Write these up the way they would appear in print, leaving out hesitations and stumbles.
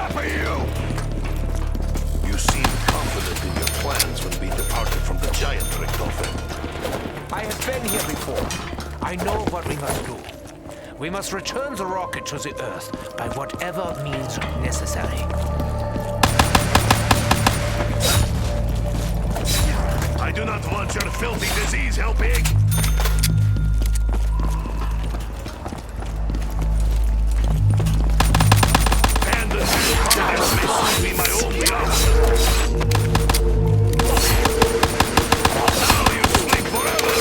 enough of you! You seemed confident in your plans when we departed from the giant, Richtofen. I have been here before. I know what we must do. We must return the rocket to the Earth by whatever means necessary. I do not want your filthy disease helping! And the this may be my only option. Now you sleep forever!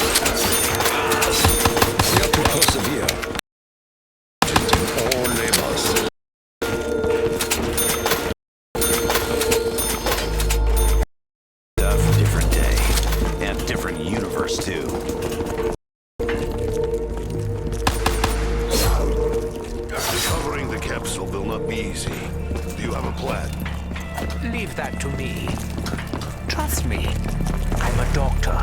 We have to persevere. All labors. Different day. And different universe, too. Recovering the capsule will not be easy. Do you have a plan? Leave that to me. Trust me. I'm a doctor.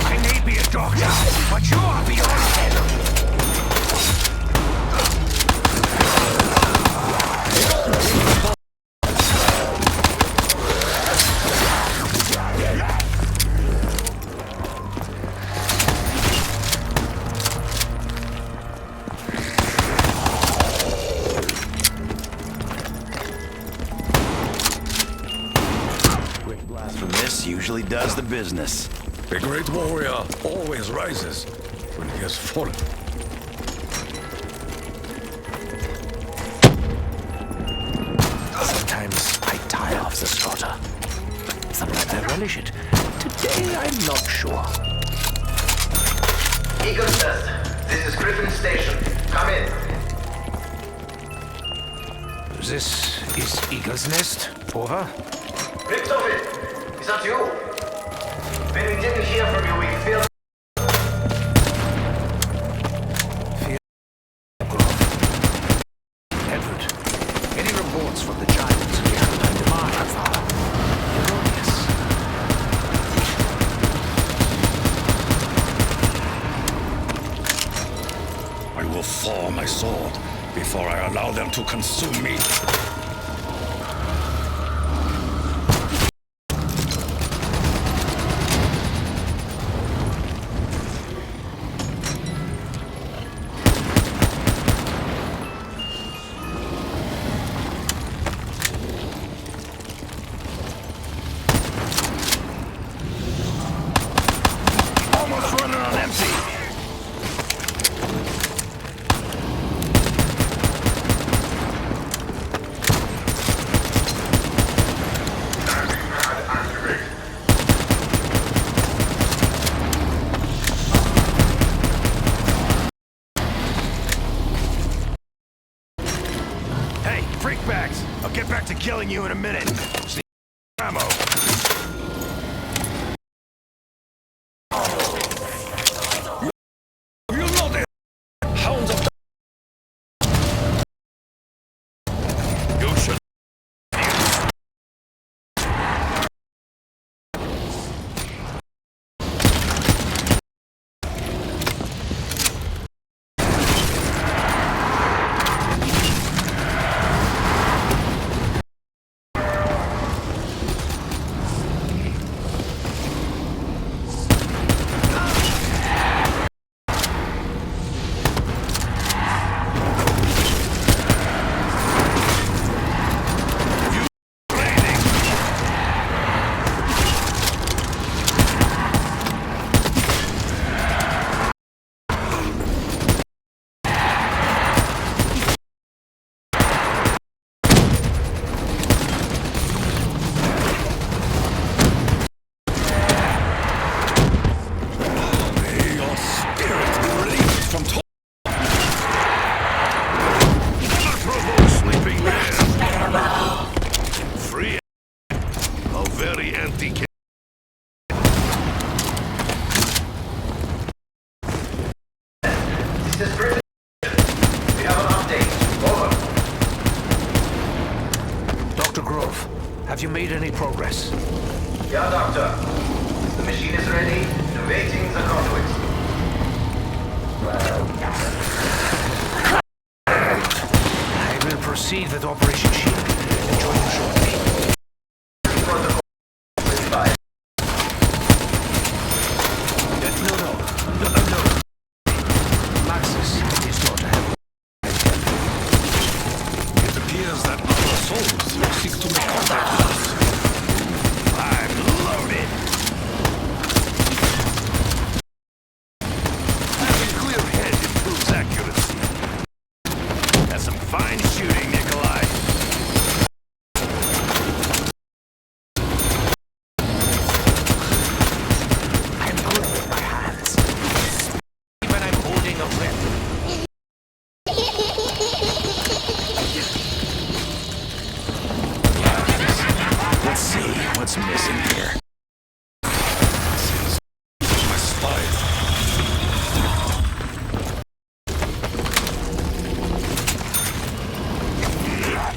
I may be a doctor, but you are beyond help. Quick blast from this usually does the business. A great warrior always rises when he has fallen. Sometimes I tire of the slaughter. Sometimes I relish it. Today, I'm not sure. Eagles test. This is Griffin Station. Come in. This is Eagle's Nest. Over. Richtofen, is that you? When we didn't hear from you, we feel... Edward, any reports from the giants behind my demise are erroneous. I will thaw my sword before I allow them to consume me. Almost running on empty! Hey, freakbags! I'll get back to killing you in a minute. See ammo. You know the hounds of You should. This is Griffin. We have an update. Over. Dr. Grove, have Have you made any progress? Yeah, Doctor. The machine is ready, activating the conduits. I will proceed with Operation Shield. Join you shortly. Protocol 5. No. Maxis is not to have. It appears that other souls seek to make contact with us. I'm loaded! Having a clear head improves accuracy. That's some fine shooting, Nikolai. I'm good with my hands. Even I'm holding a weapon. Let's see what's missing here. My spine.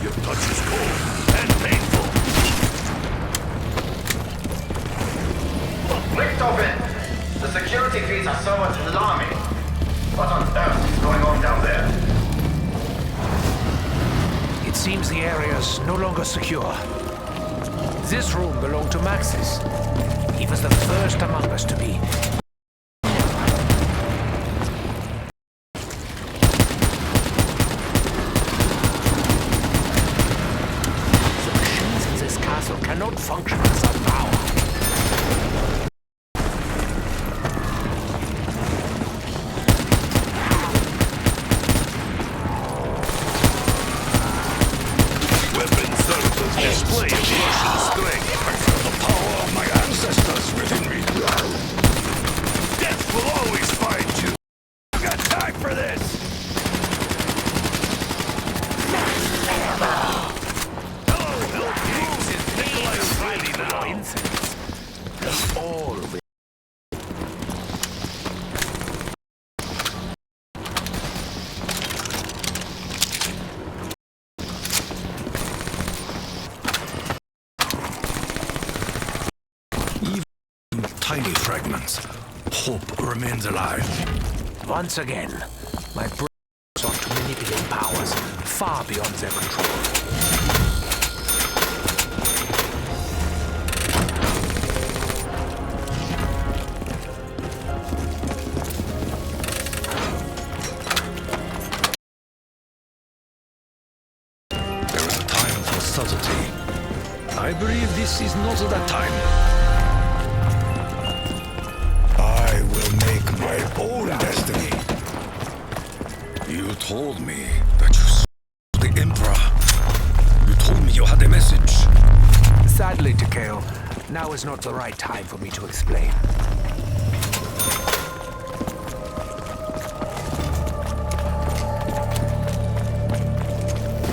Your touch is cold and painful. Richtofen! The security feeds are somewhat alarming. What on earth is going on down there? It seems the area's no longer secure. This room belonged to Maxis. He was the first among us to be. The machines in this castle cannot function without power. Weapon serves as display of Russian strength. The power of my ancestors within me. Death will always find you. You got time for this? Hello, Hellkings. Nikolai is ready now. Incense. That's all we... Tiny fragments. Hope remains alive. Once again, my brain sought to manipulate powers far beyond their control. There is a time for subtlety. I believe this is not that time. I will make my own destiny. You told me that you saw the Emperor. You told me you had a message. Sadly, Takeo, now is not the right time for me to explain.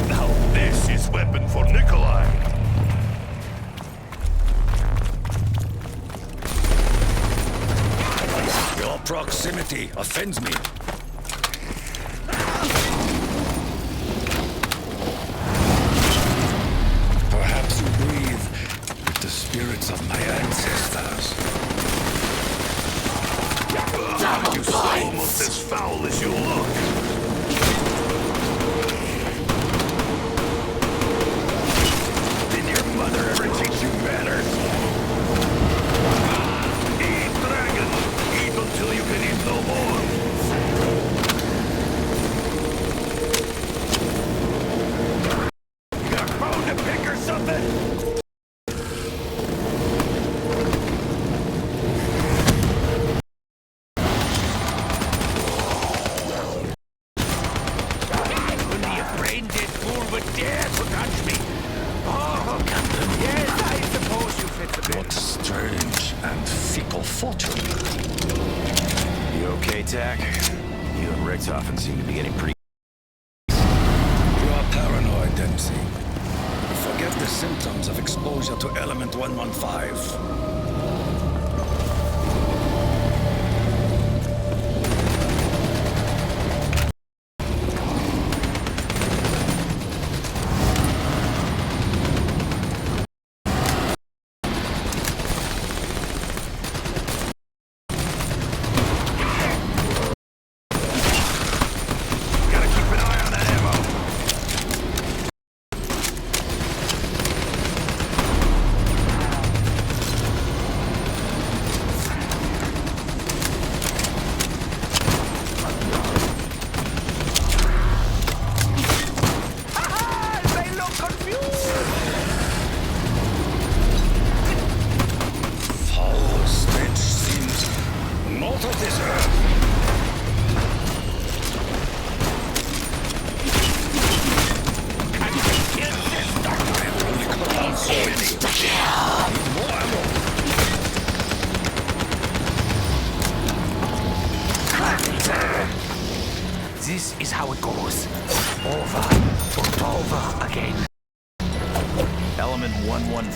Now this is weapon for Nikolai. Your proximity offends me. Perhaps you breathe with the spirits of my ancestors. You're almost as foul as you look. Did your mother ever teach you manners? Eat, dragon! Eat until you can eat no more! You got a bone to pick or something? Only a brain-dead fool would dare to touch me. Oh, yes, I suppose you fit the bill. What strange and fickle fortune. You okay, Tack? You and Richtofen seem to be getting pretty... You are paranoid, Dempsey. Forget the symptoms of exposure to element 115.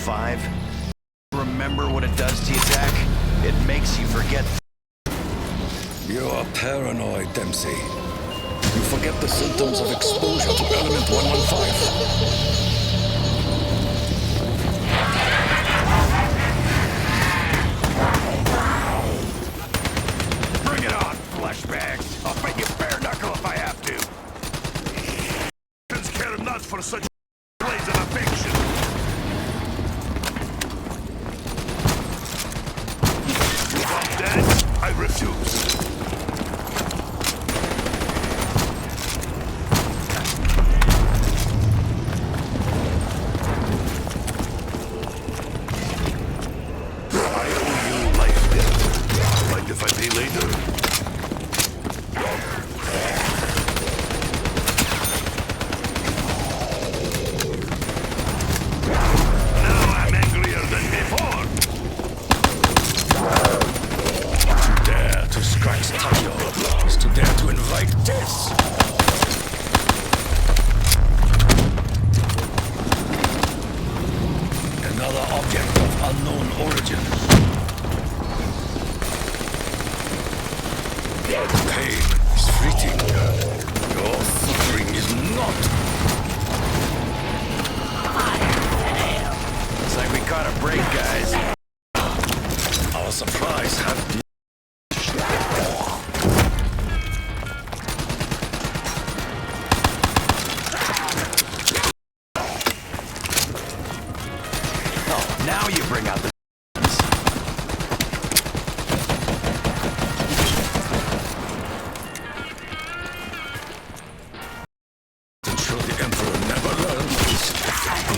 115? Remember what it does to you, Dak? It makes you forget. You are paranoid, Dempsey. You forget the symptoms of exposure to element 115. Bring it on, fleshbags. I'll fight you bare knuckle if I have to. Care not for such plays of affection. You want dead? I refuse. I owe you life debt. Mind if I pay later? Now you bring out the... Ensure the Emperor never learns his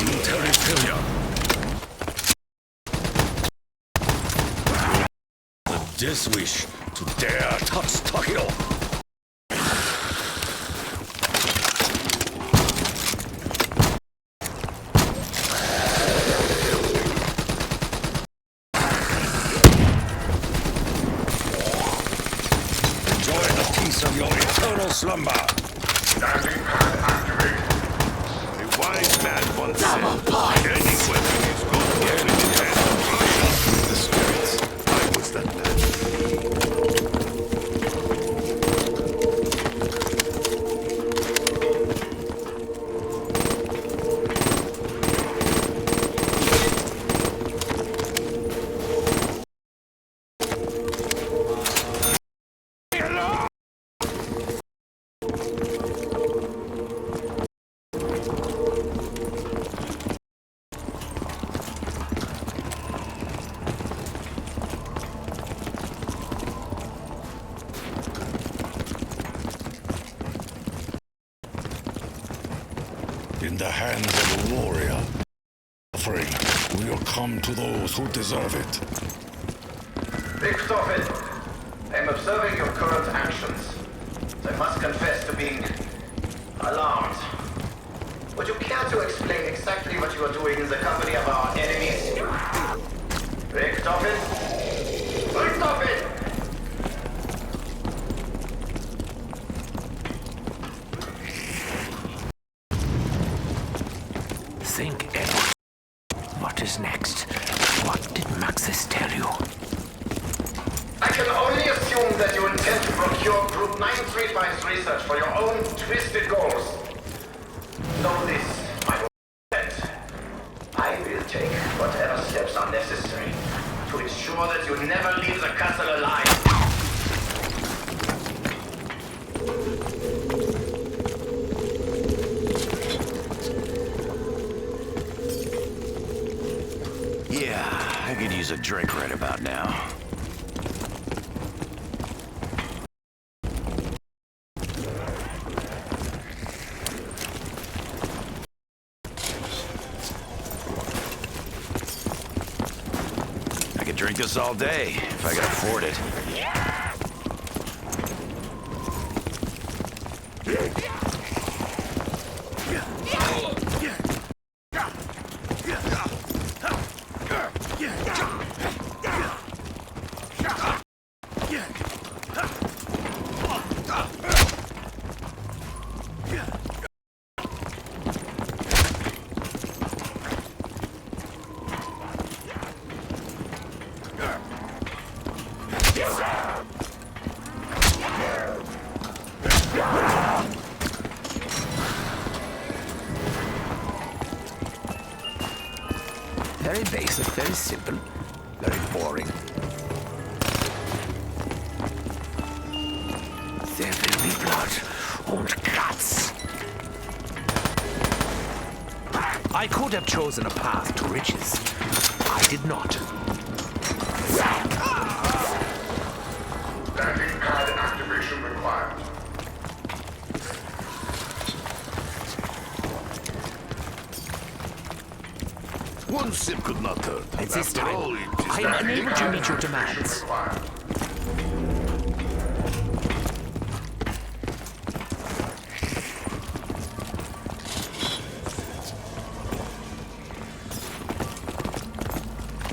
military failure. This wish to dare touch Tokyo. Of your eternal slumber. Standing pad activated. A wise man once said, any weapon is good when it has the spirits. I was that man. In the hands of a warrior, suffering will come to those who deserve it. Richtofen, I'm observing your current actions. I must confess to being alarmed. Would you care to explain exactly what you are doing in the company of our enemies? Richtofen? Richtofen! Think, Edward. What is next? What did Maxis tell you? I can only assume that you intend to procure Group 935's research for your own twisted goals. Know this, my old friend. I will take whatever steps are necessary to ensure that you never leave the castle alive. Yeah, I could use a drink right about now. I could drink this all day if I could afford it. This is very simple, very boring. There will be blood and guts. I could have chosen a path to riches. I did not. Landing pad activation required. One sip could not hurt. At this After time, all, it is I am unable to meet your demands. Required.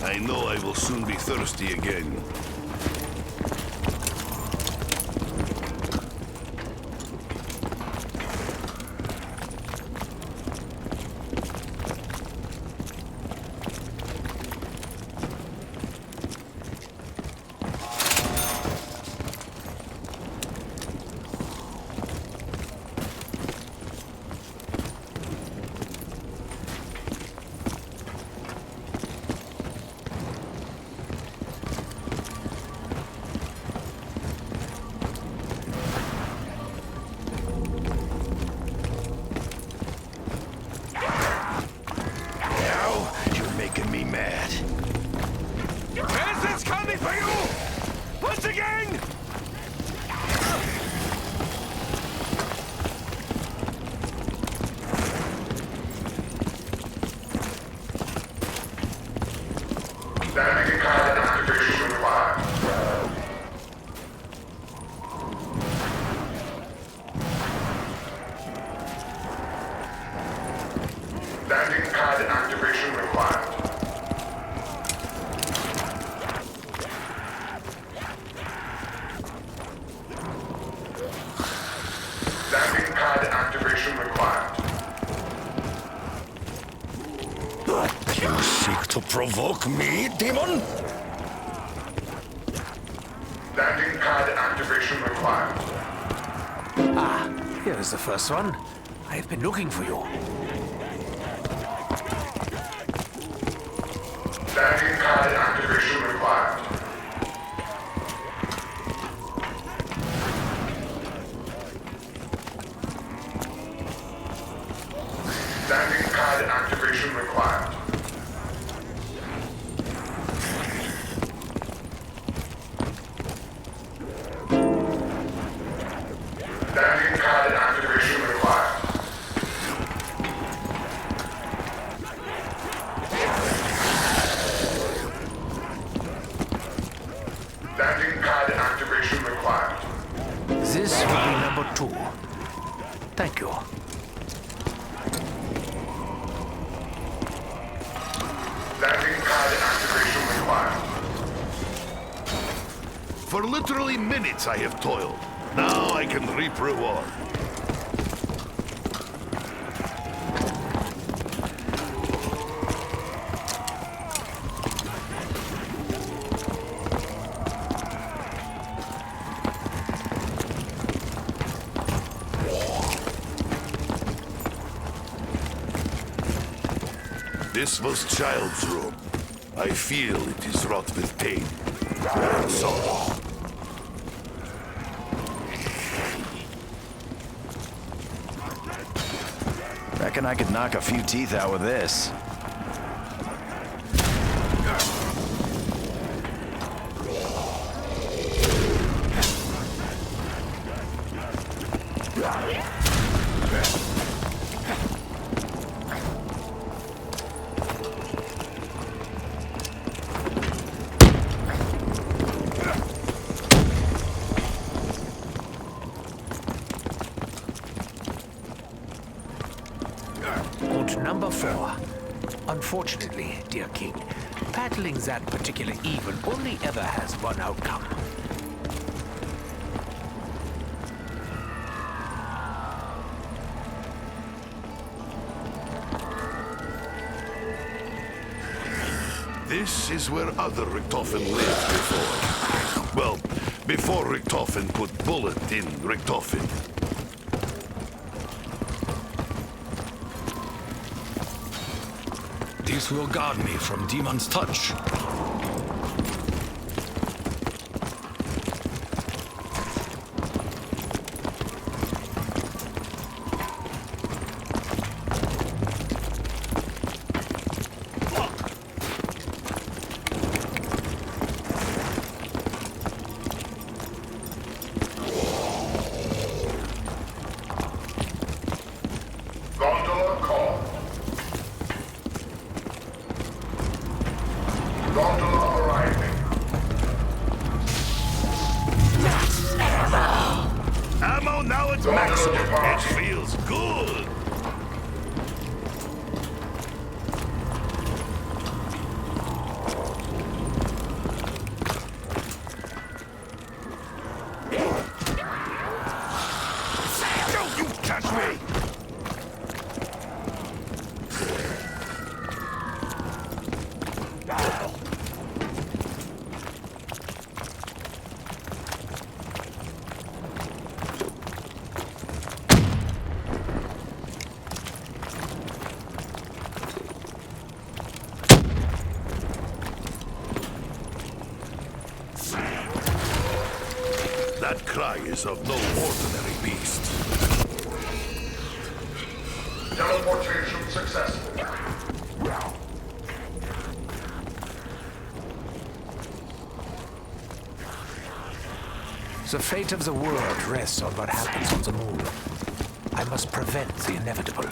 I know I will soon be thirsty again. Now you're making me mad. Peasants coming for you! Once again! Landing pad activation required. Landing pad activation required. Landing pad activation required. You seek to provoke me, demon? Landing pad activation required. Here is the first one. I have been looking for you. Landing pad activation required. Landing pad activation required. Landing pad activation required. Landing pad activation required. This will be number 2. Thank you. Landing pad activation required. For literally minutes I have toiled. Now I can reap reward. This was child's room. I feel it is wrought with pain and sorrow. Reckon I could knock a few teeth out with this. And number 4. Unfortunately, dear King, battling that particular evil only ever has one outcome. This is where other Richtofen lived before. Well, before Richtofen put bullet in Richtofen. This will guard me from demon's touch. Gondola call. Gondola arriving. Ammo now at maximum. It feels good. Don't you touch me! That cry is of no ordinary beast. Teleportation successful. The fate of the world rests on what happens on the moon. I must prevent the inevitable.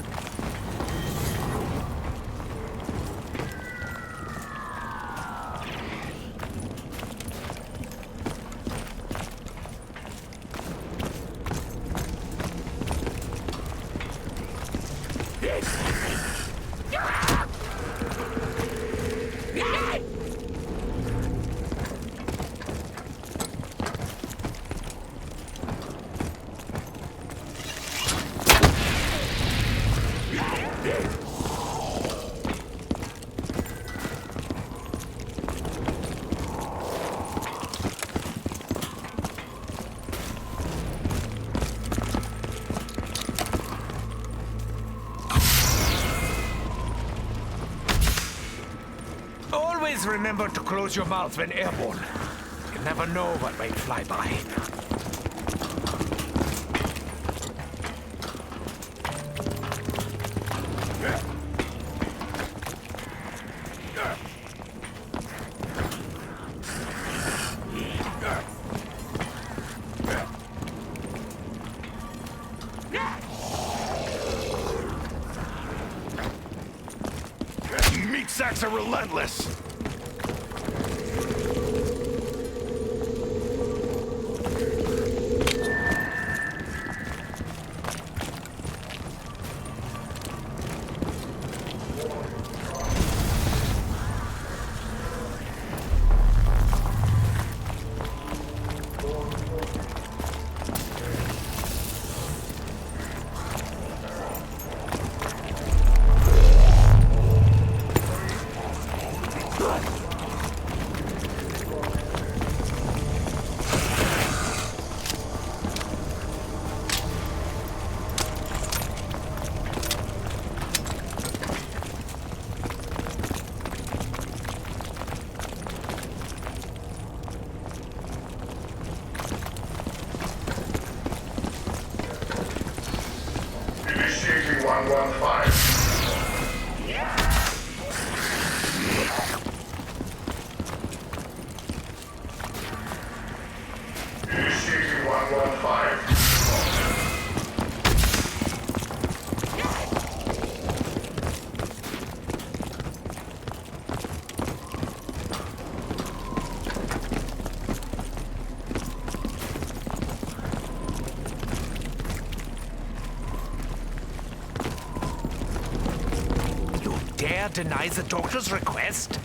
Always remember to close your mouth when airborne. You never know what might fly by. Meat sacks are relentless. Initiating 115. Initiating 115. You dare deny the doctor's request?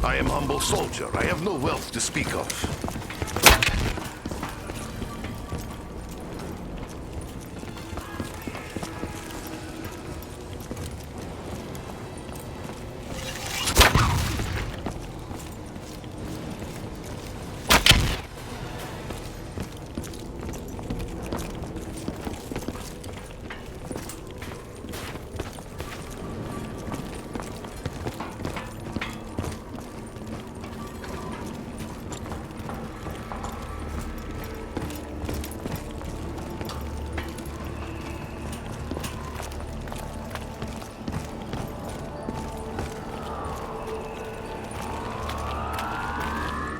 I am humble soldier. I have no wealth to speak of.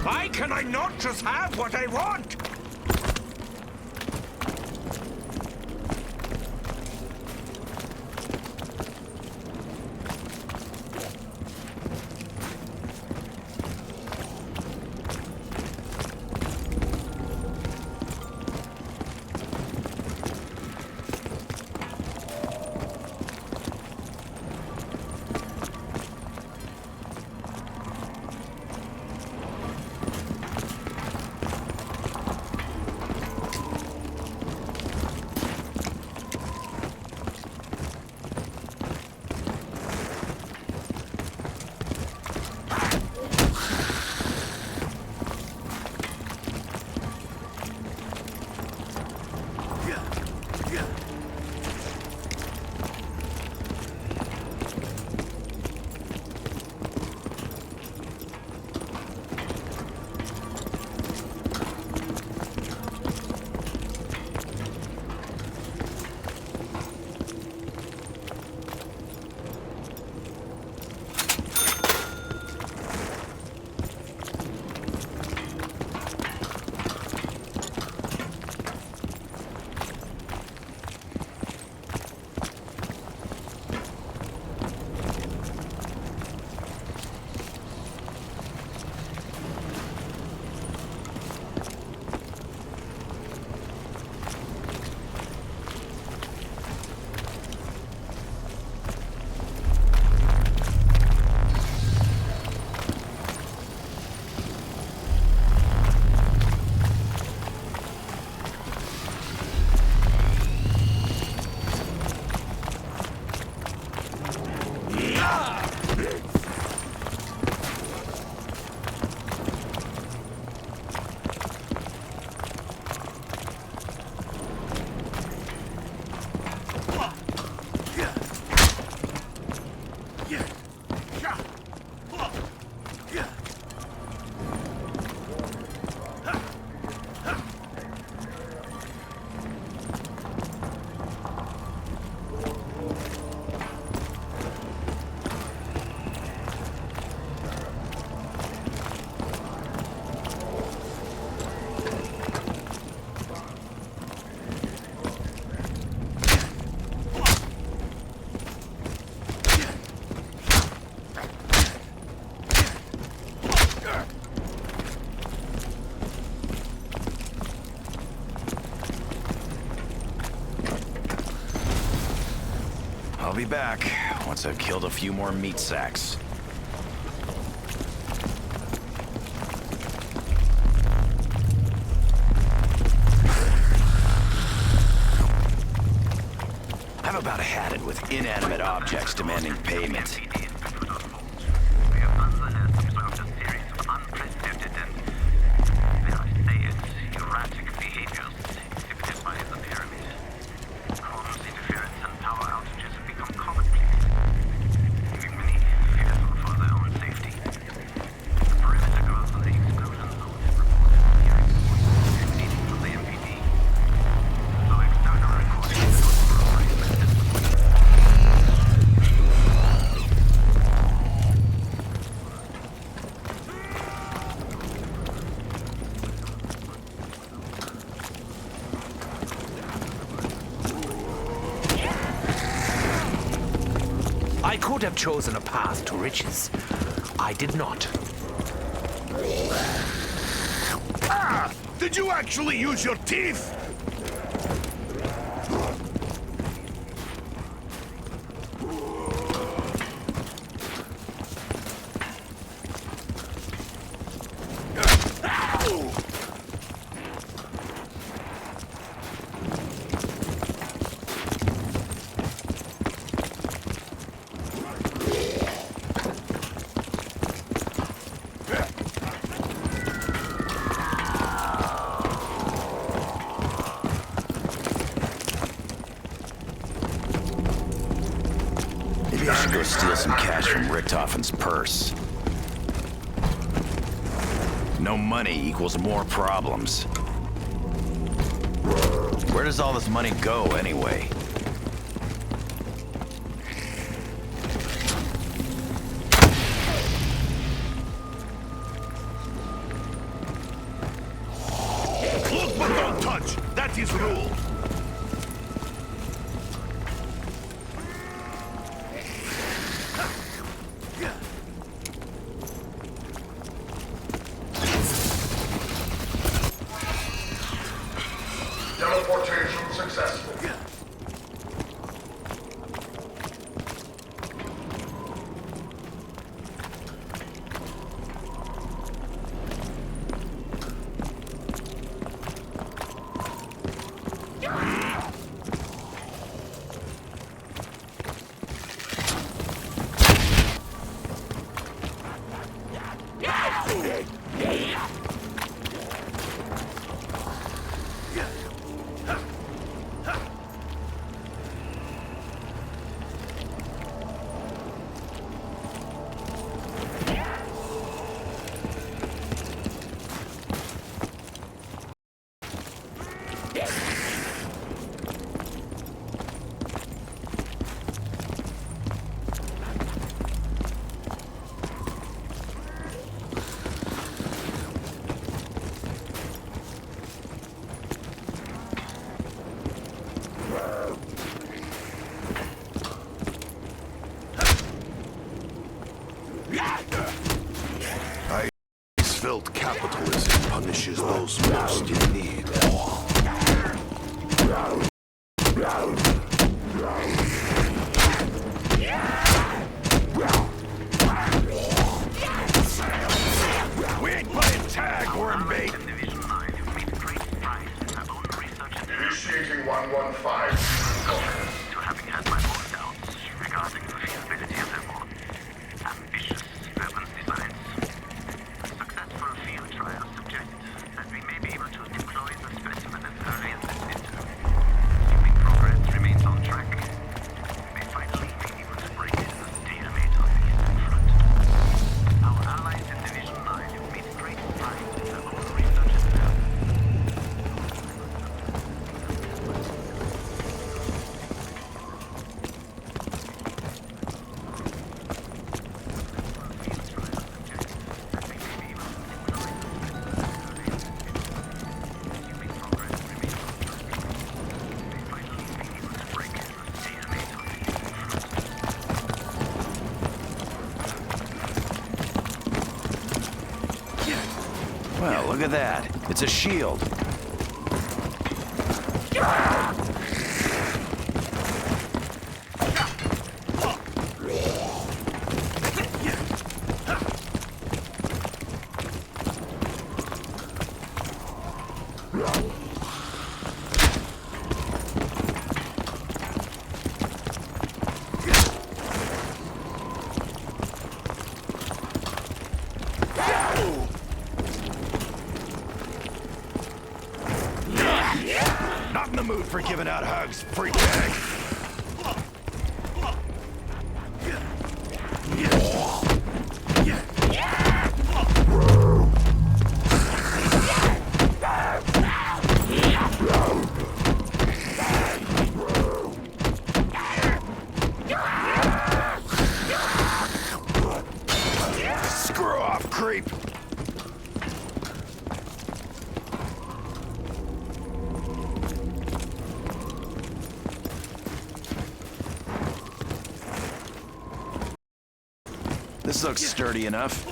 Why can I not just have what I want? I'll be back once I've killed a few more meat sacks. I've about had it with inanimate objects demanding payment. We have nonetheless observed a series of unprecedented and, dare I say it, erratic behaviors exhibited by the pyramid. Comms interference and power outages have become commonplace, leaving many fearful for their own safety. The perimeter guards on the exclusion zone have reported hearing voices emanating from the MPD. So external recording is I could have chosen a path to riches. I did not. Ah! Did you actually use your teeth? Maybe I should go steal some cash from Richtofen's purse. No money equals more problems. Where does all this money go, anyway? Look but don't touch! That is rule! Teleportation successful. I felt capitalism punishes those most in need. We ain't playing tag, wormbait! Division 9 have made great strides in their own research and Initiating 115. to having had my own doubts regarding the feasibility of their more ambitious weapons designs. A successful field trial suggests that we may be able to deploy the specimen as early as this winter. Assuming progress remains on track, we may finally be able to break the stalemate on the Eastern Front. Our allies in Division 9 have made great strides in their own research and development. Well, look at that. It's a shield. for giving out hugs, freak bag. Screw off, creep. This looks sturdy enough.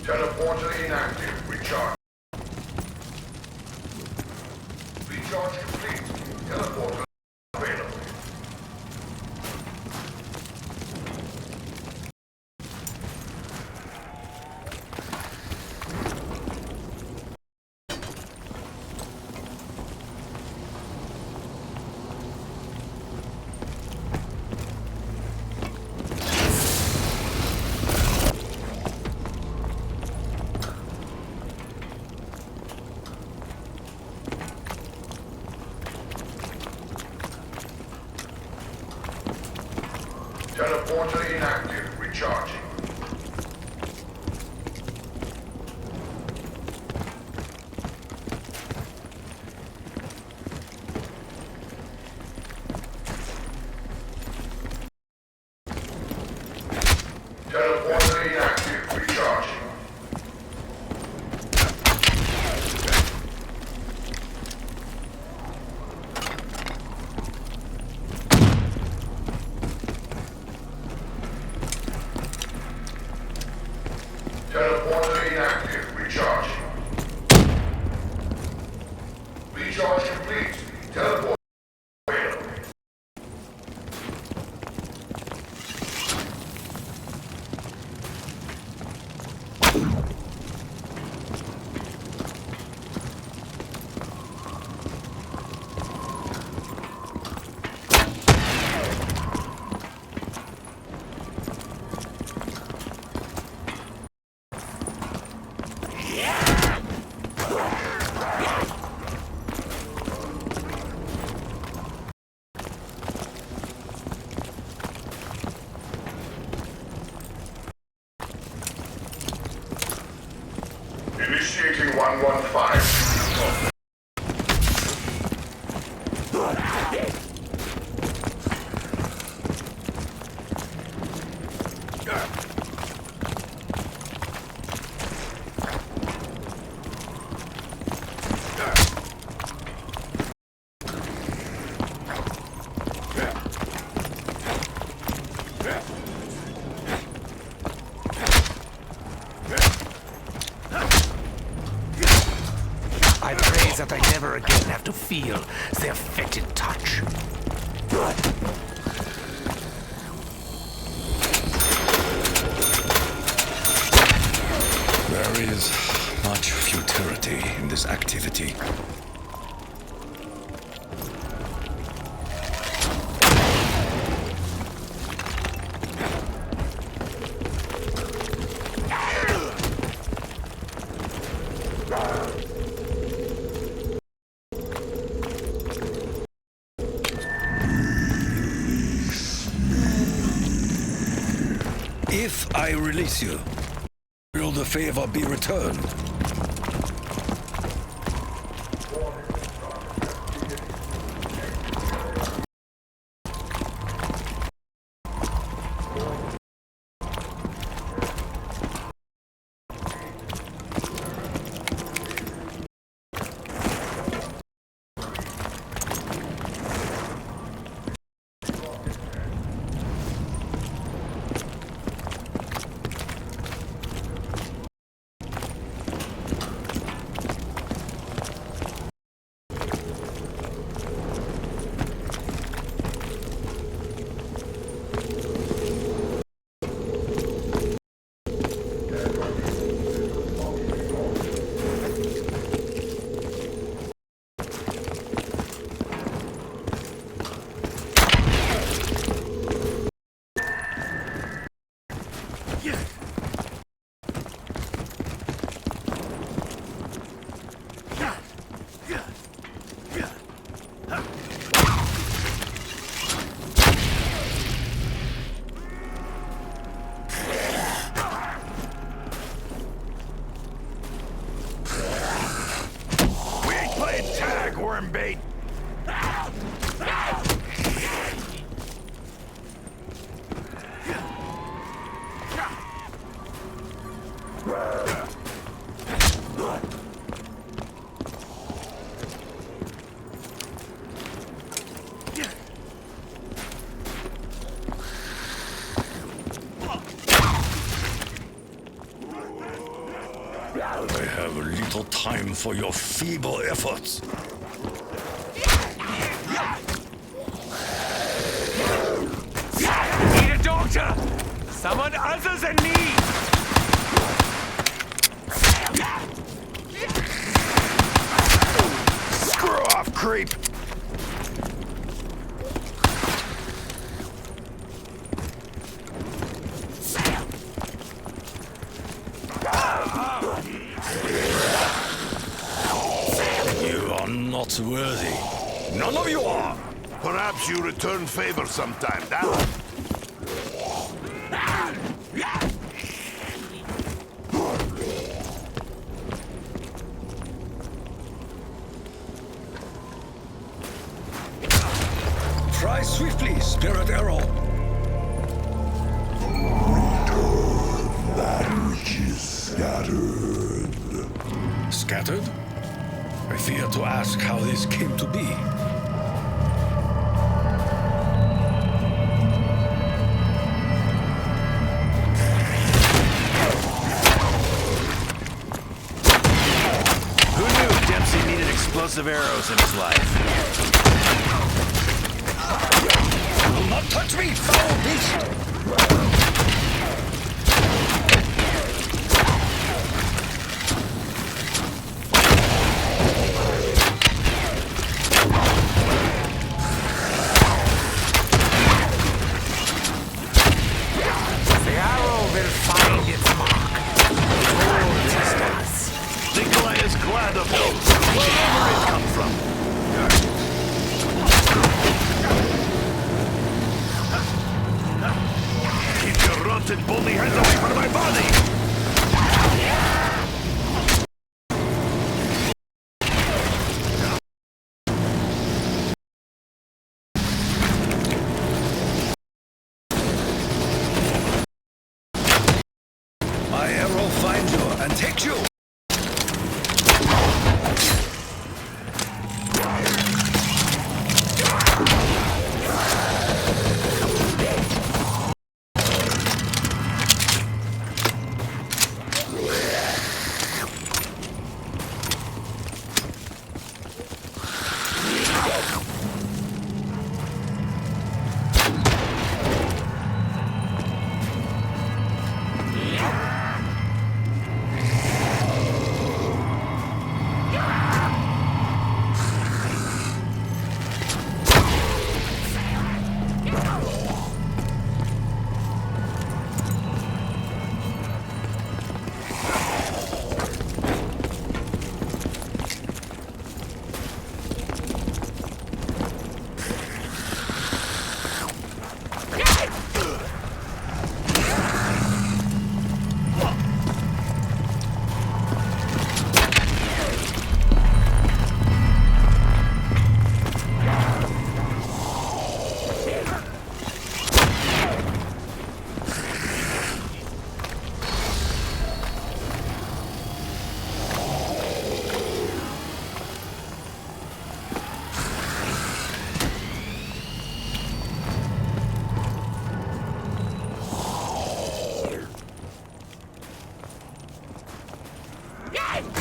Teleporter inactive. Recharge. Recharge complete. Teleporter available. Initiating 115. I pray that I never again have to feel their fetid touch. There is much futility in this activity. If I release you, will the favor be returned? Worm bait. I have little time for your feeble efforts. Need a doctor! Someone other than me! Screw off, creep. You are not worthy. None of you are. Perhaps you return favor sometime, that. Try swiftly, Spirit Arrow. That which is scattered. Scattered? I fear to ask how this came to be. Who knew Dempsey needed explosive arrows in his life? Do not touch me, foul beast! The arrow will find its mark. Told sisters. Nikolai is glad of those, wherever it come from. Keep will find you and take you.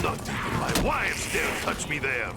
Not even my wives dare touch me there.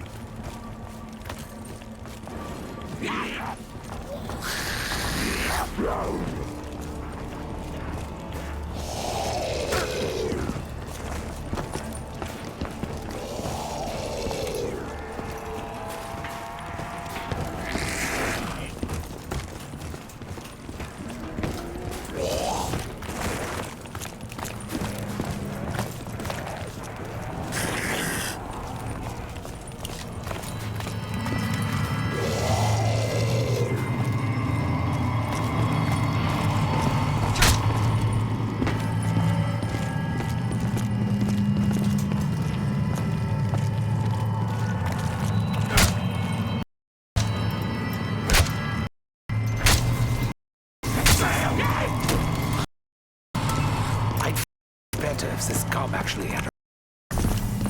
Better if this cob actually had her.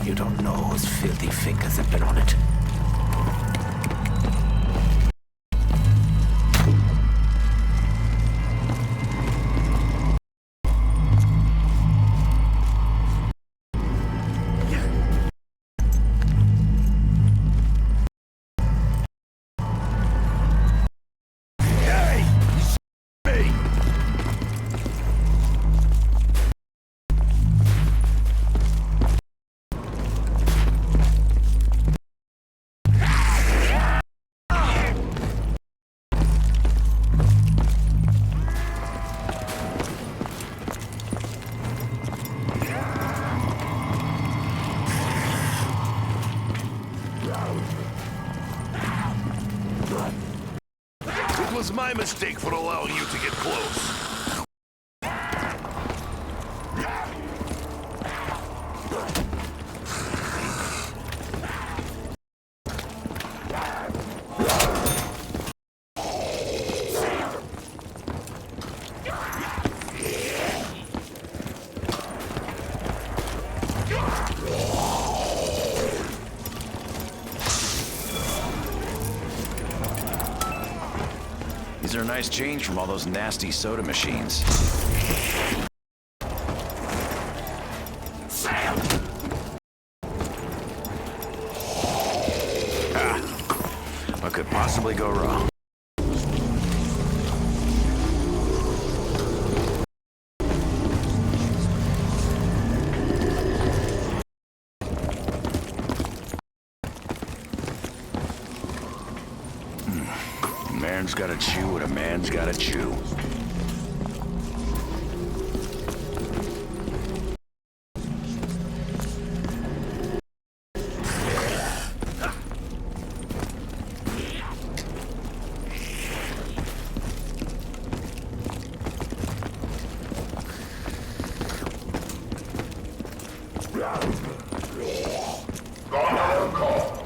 You don't know whose filthy fingers have been on it. It was my mistake for allowing you to get close. These are a nice change from all those nasty soda machines. What could possibly go wrong? A man's gotta chew what a man's gotta chew. Gondola call.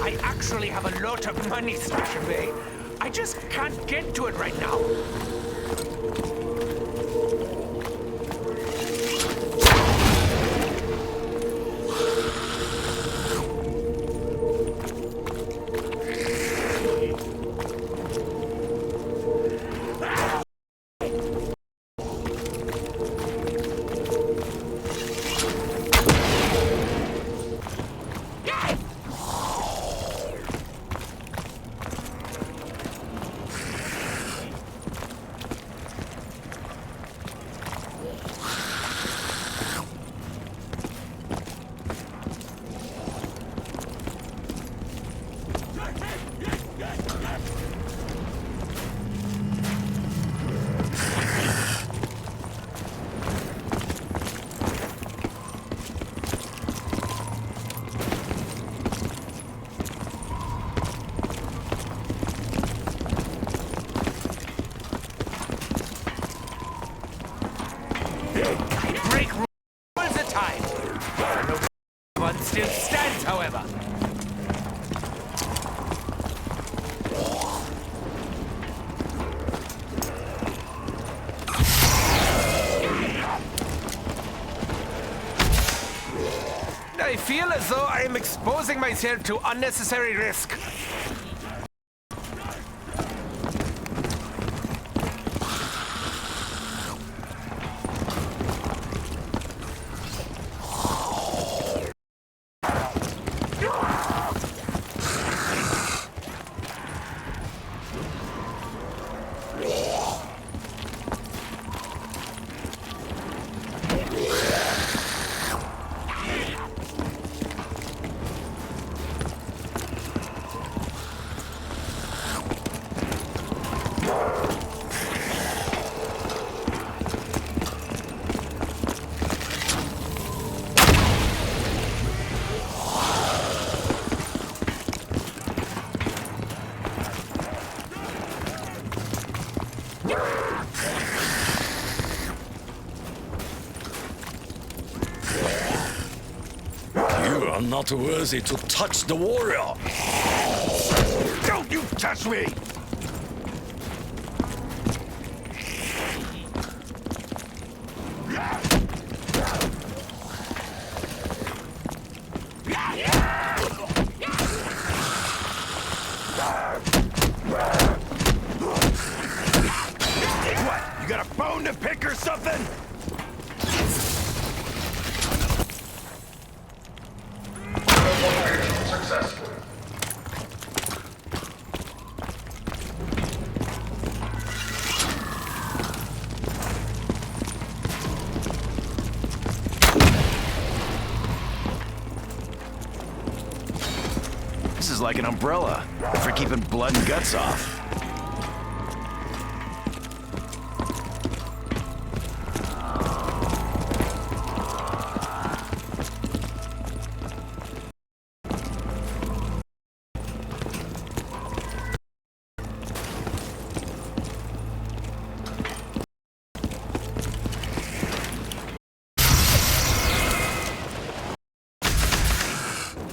I actually have a lot of money stashed away. I just can't get to it right now. I break rules all the time. No one still stands, however. I feel as though I am exposing myself to unnecessary risk. You are not worthy to touch the warrior. Don't you touch me! What? You got a bone to pick or something? Successful. This is like an umbrella for keeping blood and guts off.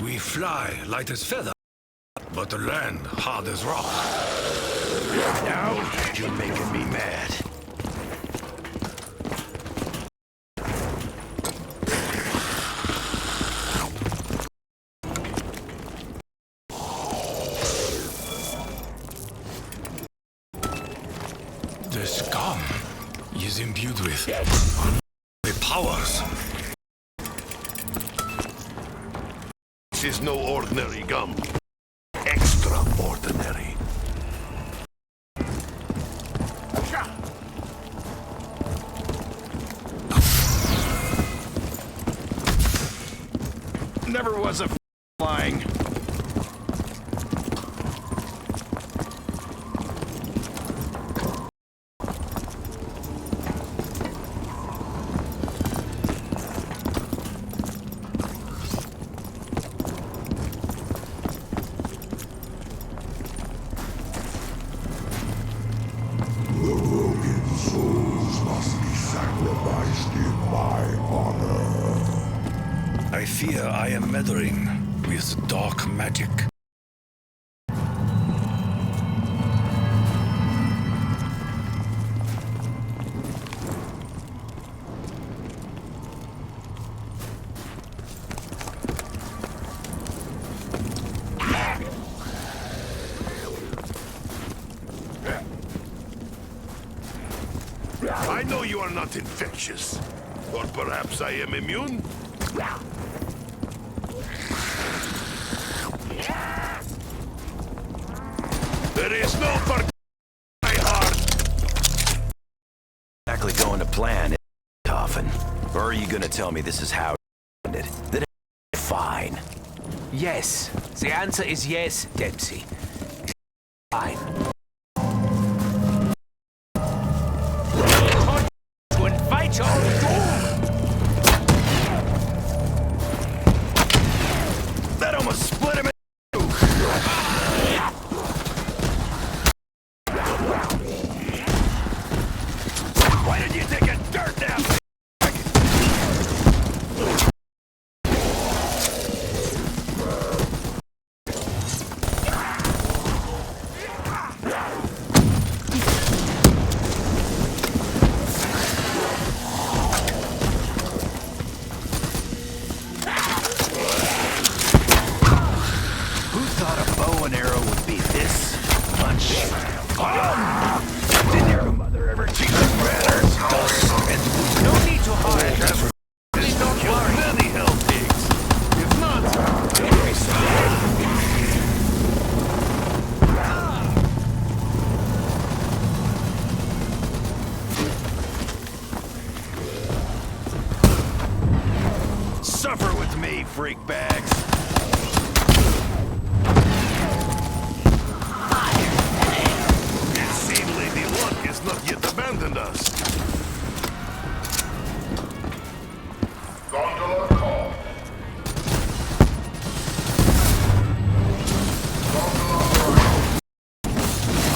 We fly light as feather, but the land hard as rock. Now you're making me mad. The scum is imbued with ungodly powers. This is no ordinary gum. Extraordinary. Never was a flying. I fear I am meddling. with dark magic. I know you are not infectious. Or perhaps I am immune? There is no for my heart. Exactly going to plan, Coffin. Or are you gonna tell me this is how it ended? That it's fine. Yes. The answer is yes, Dempsey. Fine. To invite your doom! That almost split him in two. Why did you take a dirt nap? Who thought a bow and arrow would be this much fun? Did your mother ever teach you manners? No need to hide. Please don't worry. Many hell pigs. If not, Suffer with me, freak bags. it seems Lady Luck has not yet abandoned us. Gondola call. Gondola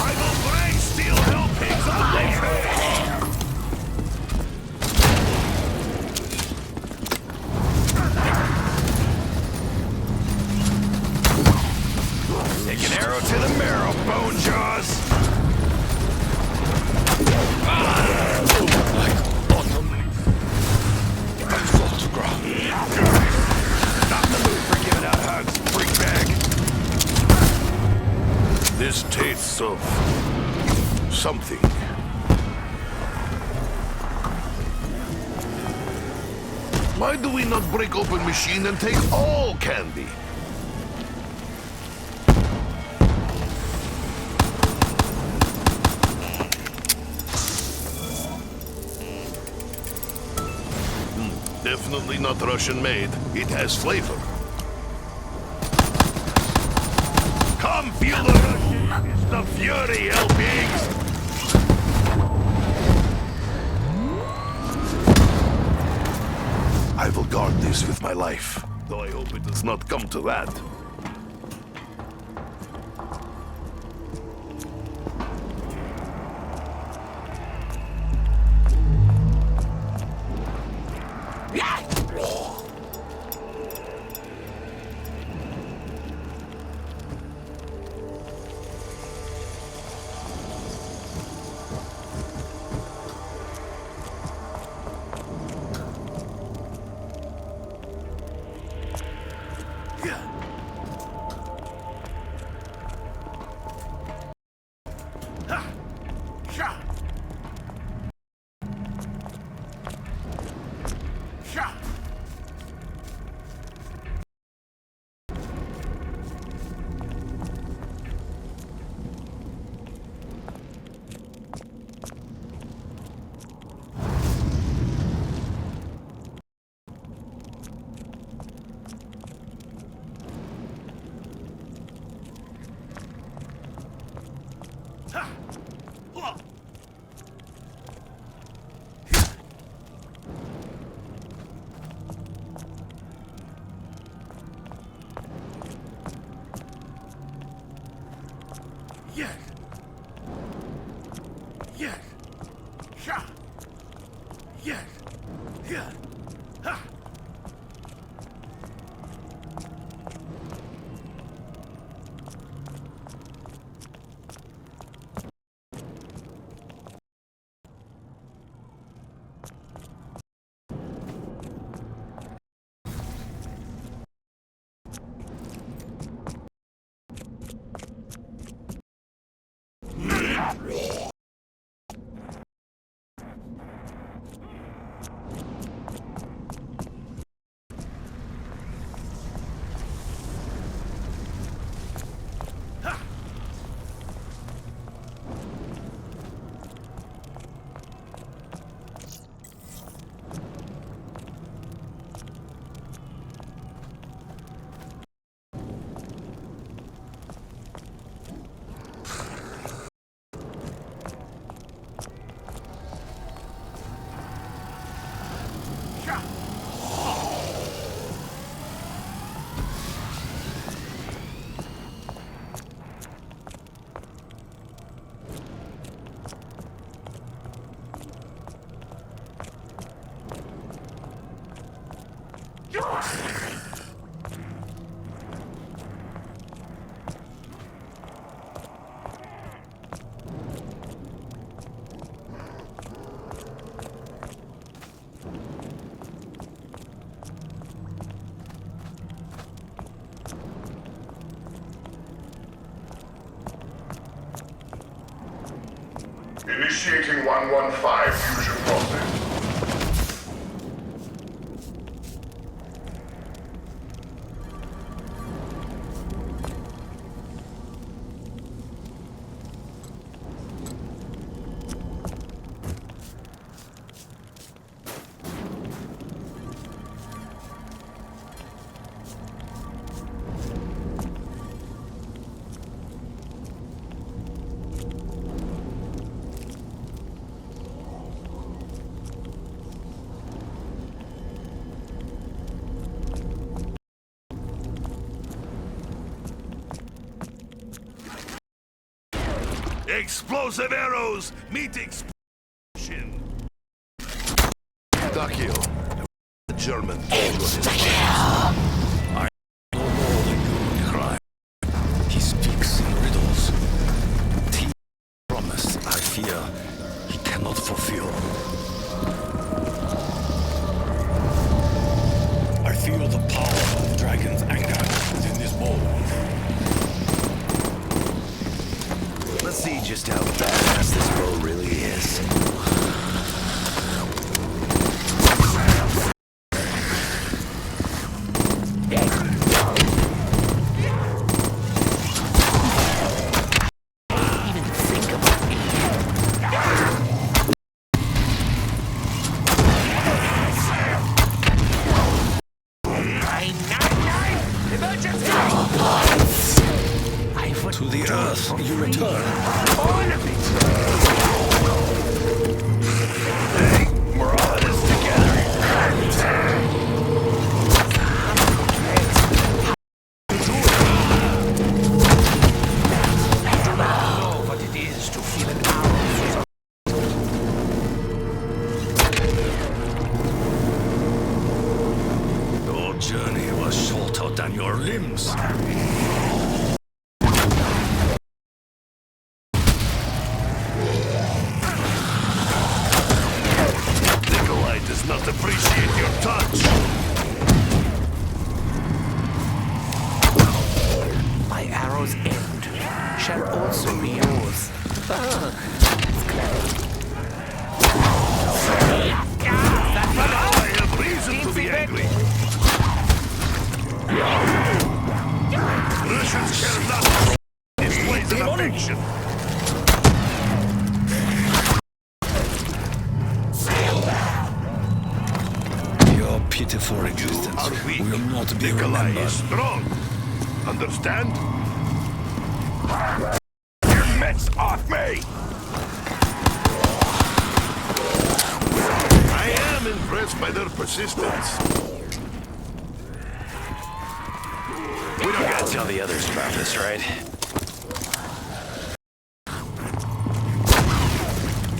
I will bring steel hell pigs all day. Take an arrow to the marrow, bone jaws. Like autumn. I fall to ground. Not in the mood for giving out hugs, freak bag. This tastes of something. Why do we not break open machine and take all candy? Definitely not Russian made. It has flavor. Come feel the Russian. It's the fury, hell pigs. I will guard this with my life, though I hope it does not come to that. Yes. Yes. Sha. Yes. Yeah. Ha. Initiating 115 fusion process. Explosive arrows meet explosion. Dakio, the German. I know more than you cry. He speaks in riddles. He promise, I fear, he cannot fulfill. I feel the power of dragon's anger within this bowl. Let's see just how badass this bow really is. To the earth you return. Hey, we're all in this together. know what it is to feel an arrow. Your journey was shorter than your limbs. Not appreciate your touch. My arrow's end shall also be yours. I have reason to be angry. Russians cannot displays of affection. Your pitiful existence Are weak. will not be Nikolai remembered. is strong. Understand? Your mitts off me! I am impressed by their persistence. We don't gotta tell the others about this, right?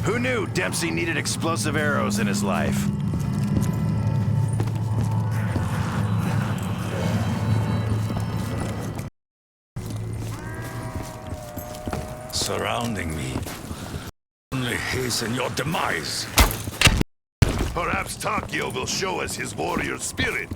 Who knew Dempsey needed explosive arrows in his life? Surrounding me only hasten your demise. Perhaps Takio will show us his warrior spirit.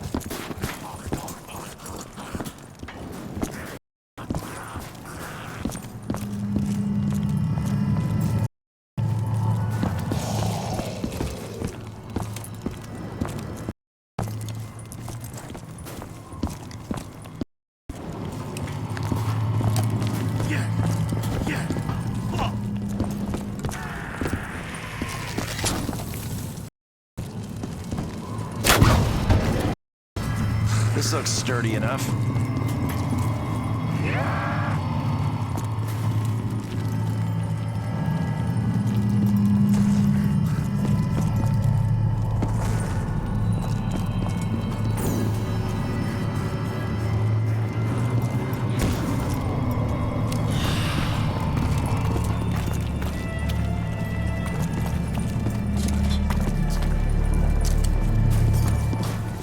This looks sturdy enough.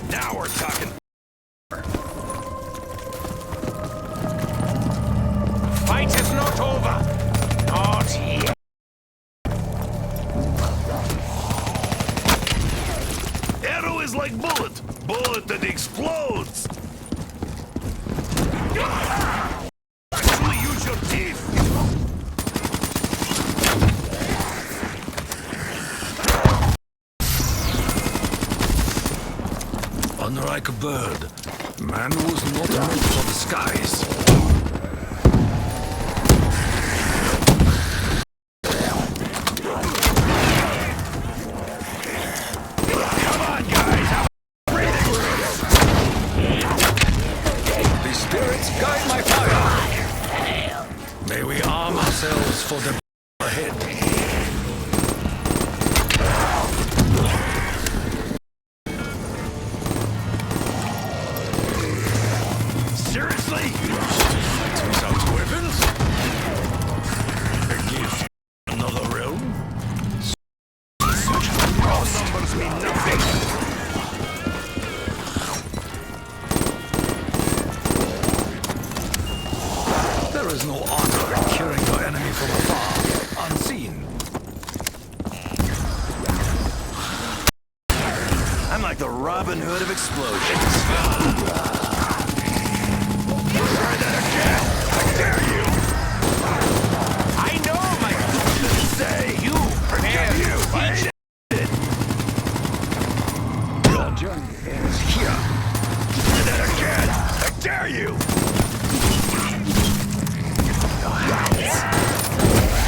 Now we're talking. Fight is not over. Not yet. Arrow is like bullet. Bullet that explodes. Actually, use your teeth. Unlike a bird, man was not meant for the skies. Come on, guys. The spirits guide my fire. May we arm ourselves for the ahead. Seriously? Without weapons? A gift. Another realm? Raw numbers mean nothing. There is no honor in killing your enemy from afar, unseen. I'm like the Robin Hood of explosions. Try that again. I dare you. I know, my Say you prepare you. teach. Your journey ends here. Try that again. I dare you.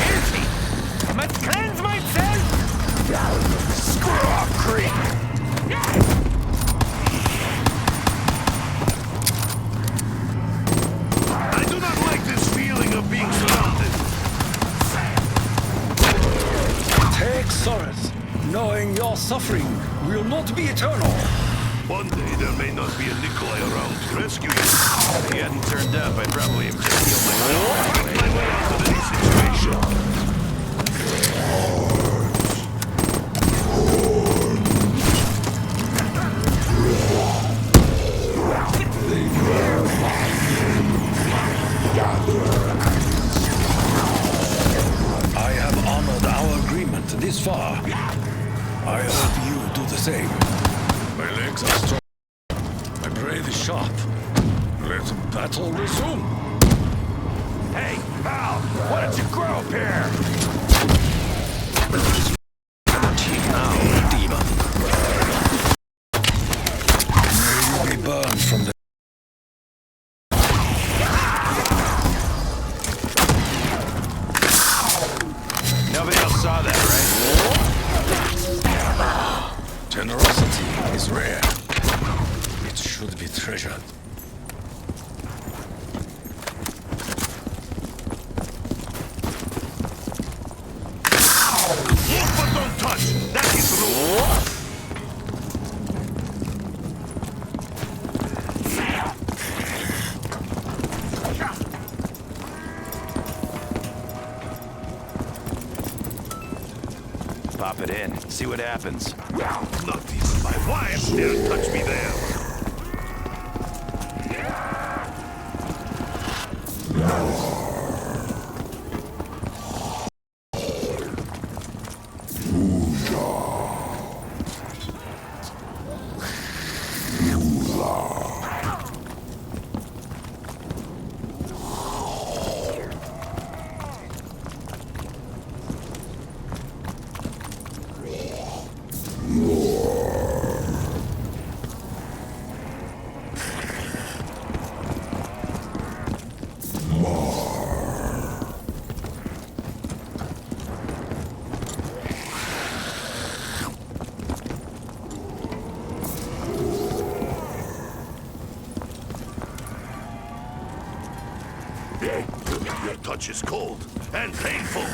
Guilty. I must cleanse myself. Screw off, creep. I do not like this feeling of being surrounded. Take solace, knowing your suffering will not be eternal. One day there may not be a Nikolai around to rescue you. If he hadn't turned up, I'd probably have just killed myself. Fight my way out of any situation. I have honored our agreement this far. I hope you do the same. My legs are strong. My brain is sharp. Let battle resume. Hey, pal, why don't you grow up here? Now, demon. May you be burned from the... Nobody else saw that, right? Generosity is rare. It should be treasured. Look but don't touch. That is rule. Pop it in. See what happens. Not even my wife dare touch me there. More. Your touch is cold and painful.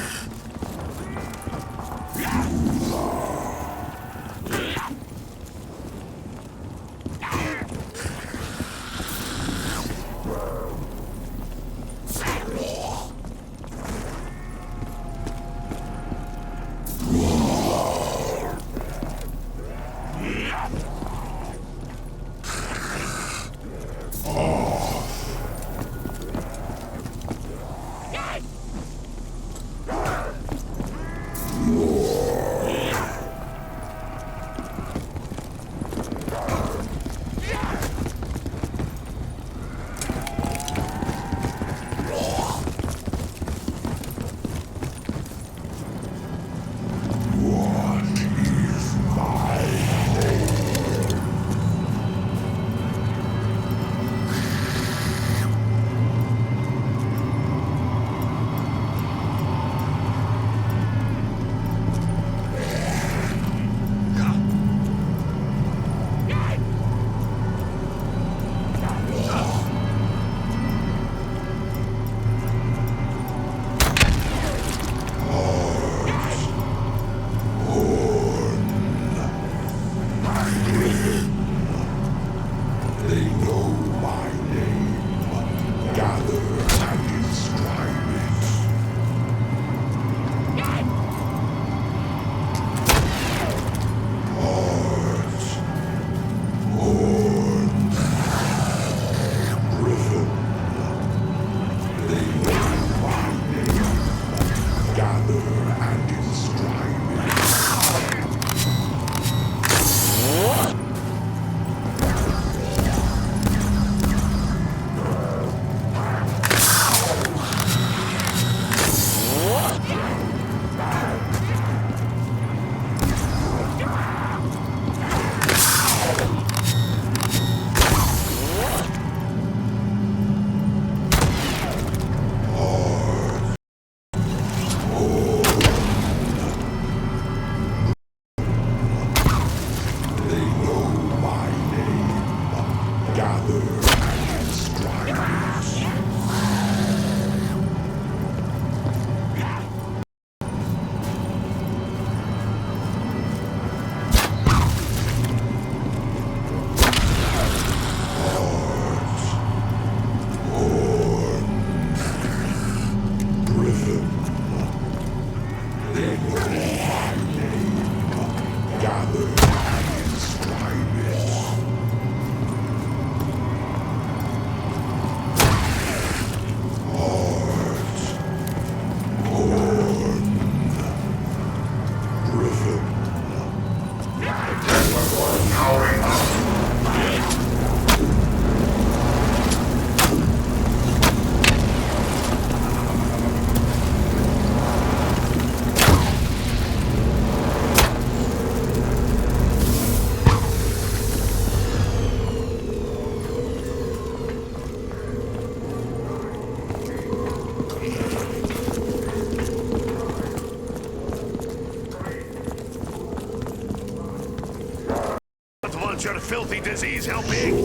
Your filthy disease helping?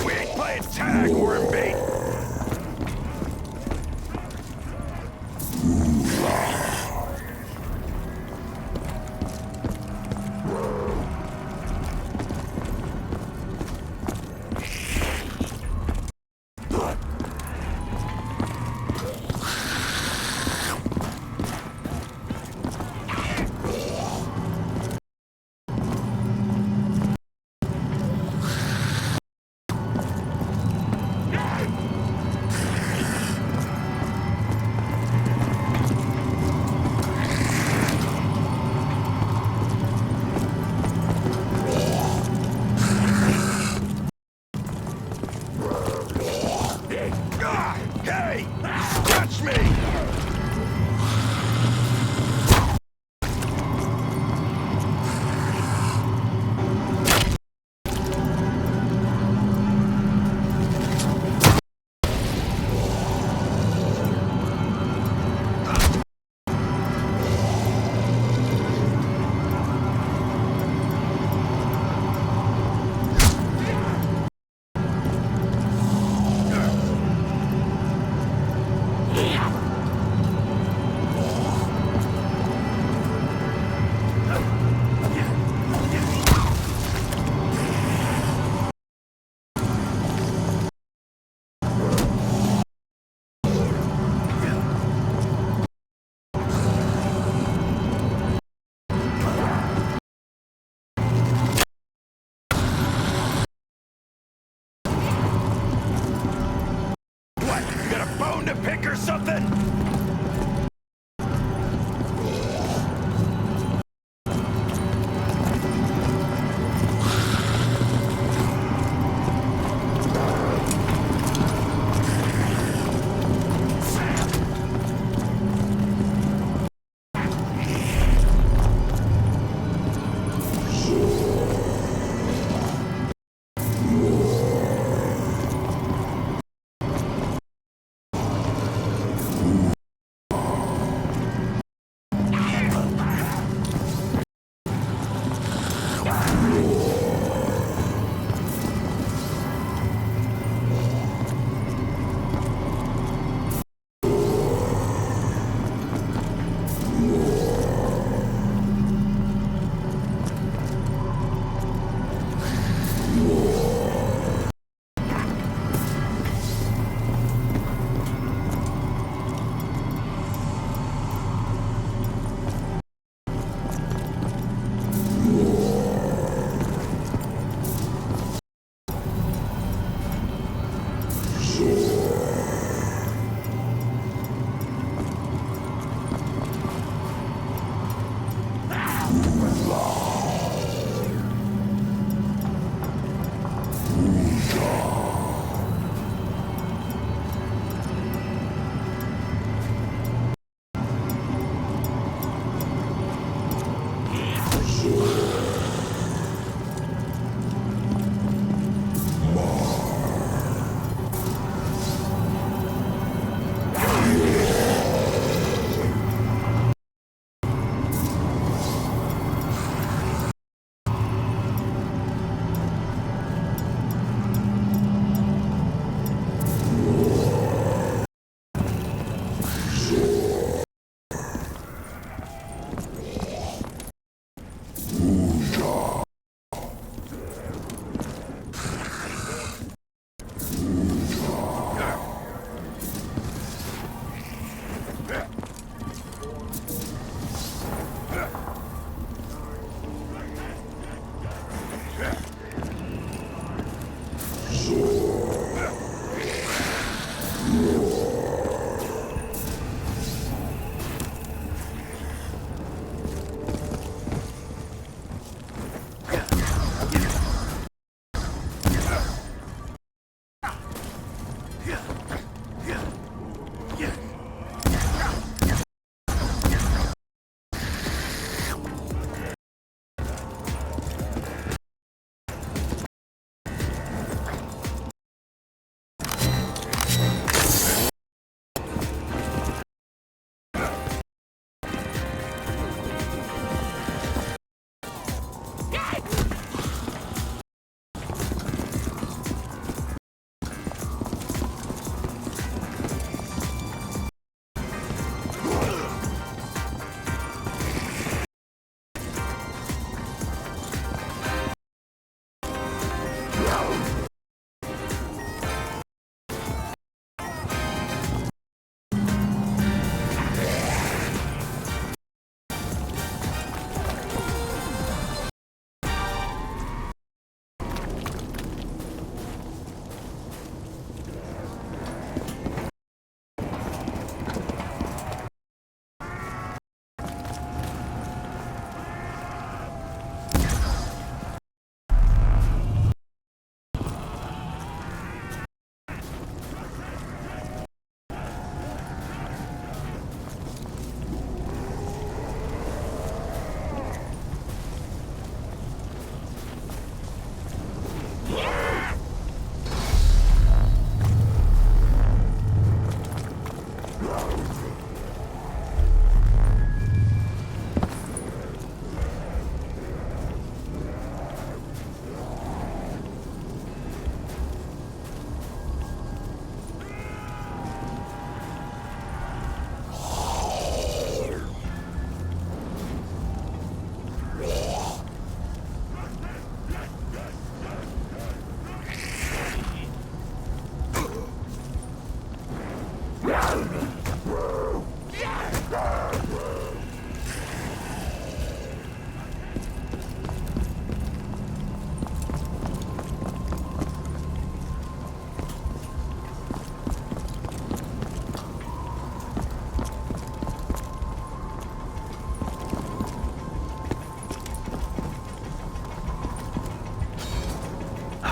We ain't playing tag, worm bait.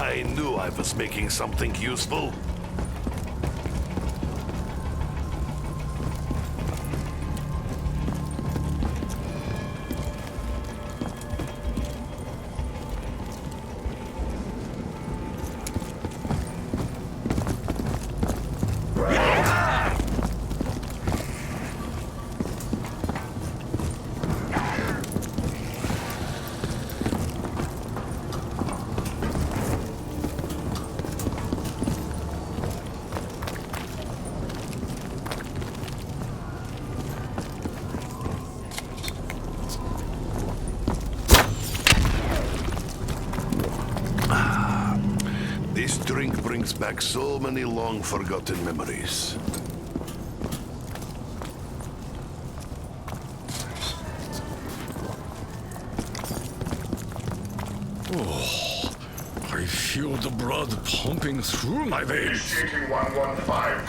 I knew I was making something useful. This drink brings back so many long-forgotten memories. I feel the blood pumping through my veins. Initiating 115.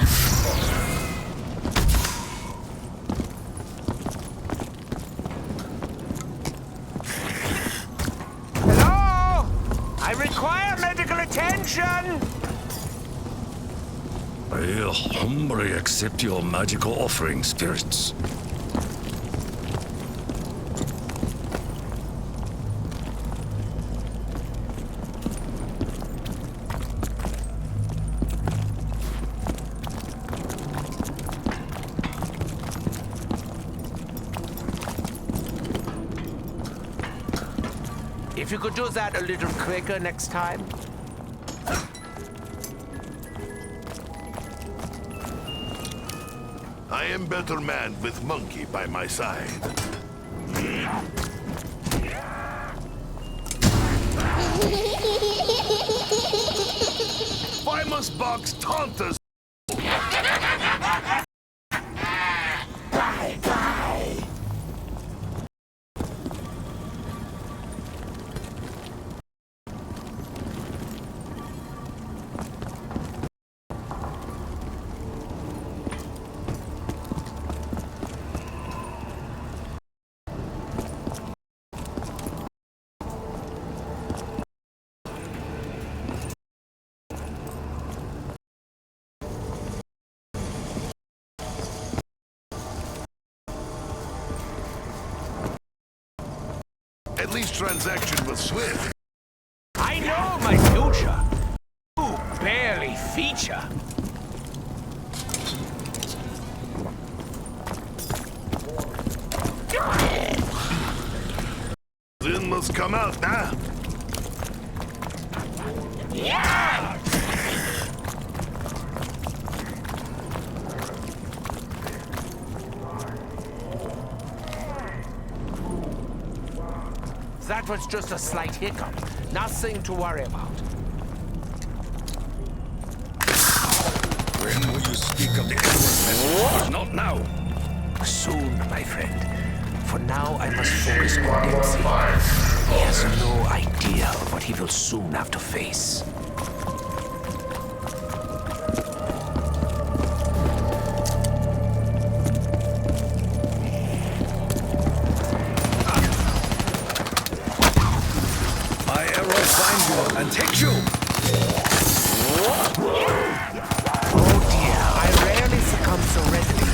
Hello? I require medical attention! I humbly accept your magical offering, spirits. If you could do that a little quicker next time. I am better man with monkey by my side. Why must Box taunt us? At least transaction was swift. I know my future. You barely feature. Then must come out, huh? Yeah! That was just a slight hiccup. Nothing to worry about. When will you speak of the Emperor's message? Not now. Soon, my friend. For now, I must focus on Dempsey. He has no idea of what he will soon have to face. My arrow finds you and takes you. Oh dear, I rarely succumb so readily.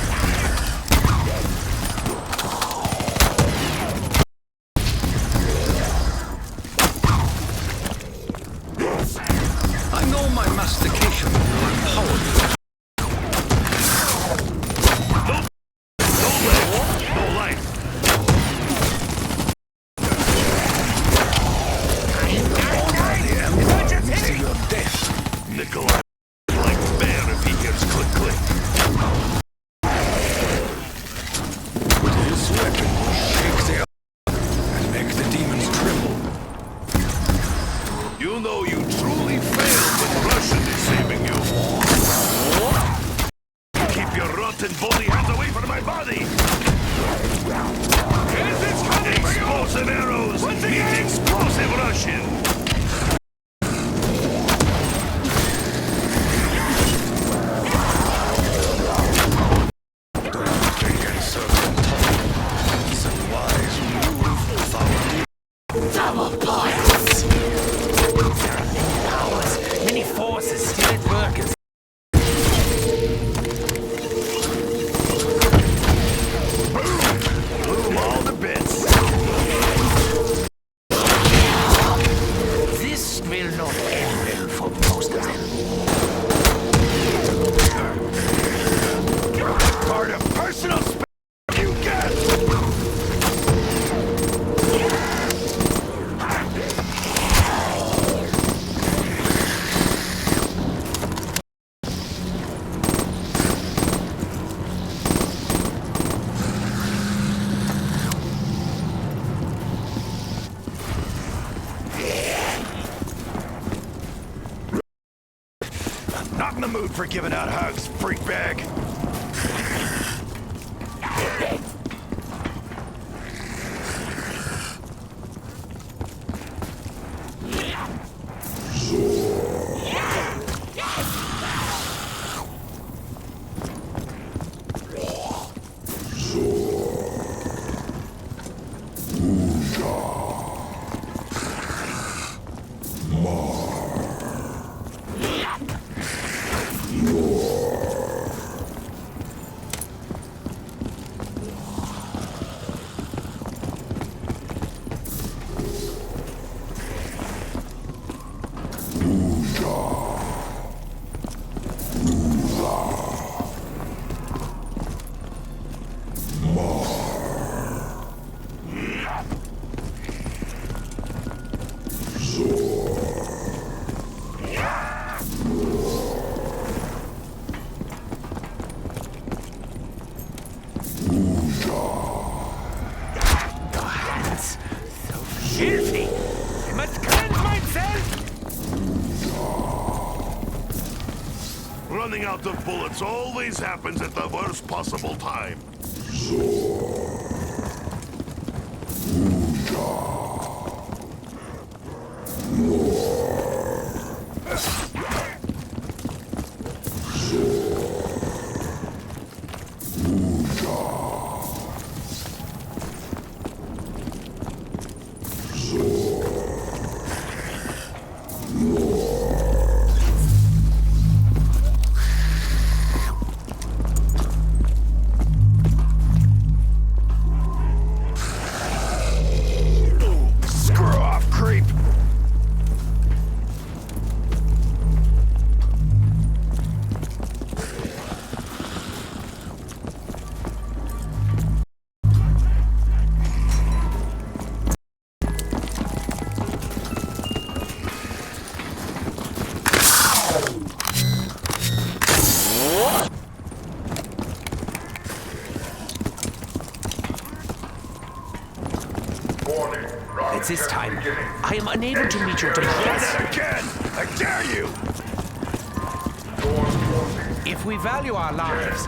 I know my mastication will empower you. No legs, no life. Honor the Emperor to your death. Nikolai like bear if he hears click click. With his weapon, shake the earth and make the demons tremble. You know you truly failed when Russian is saving you. Keep your rotten body hands away from my body! Explosive arrows meet explosive Russian! Don't think and serve tough. It's a wise move, foul. Double points! in the mood for giving out hugs, freak bag. Filthy! I must cleanse myself! Running out of bullets always happens at the worst possible time. Screw off, creep. It's this time. I am unable to meet your demands. Again! I dare you! If we value our lives,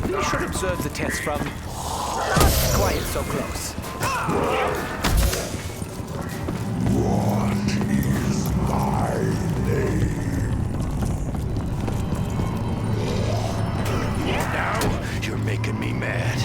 we should observe the test from not quite so close. Now you're making me mad.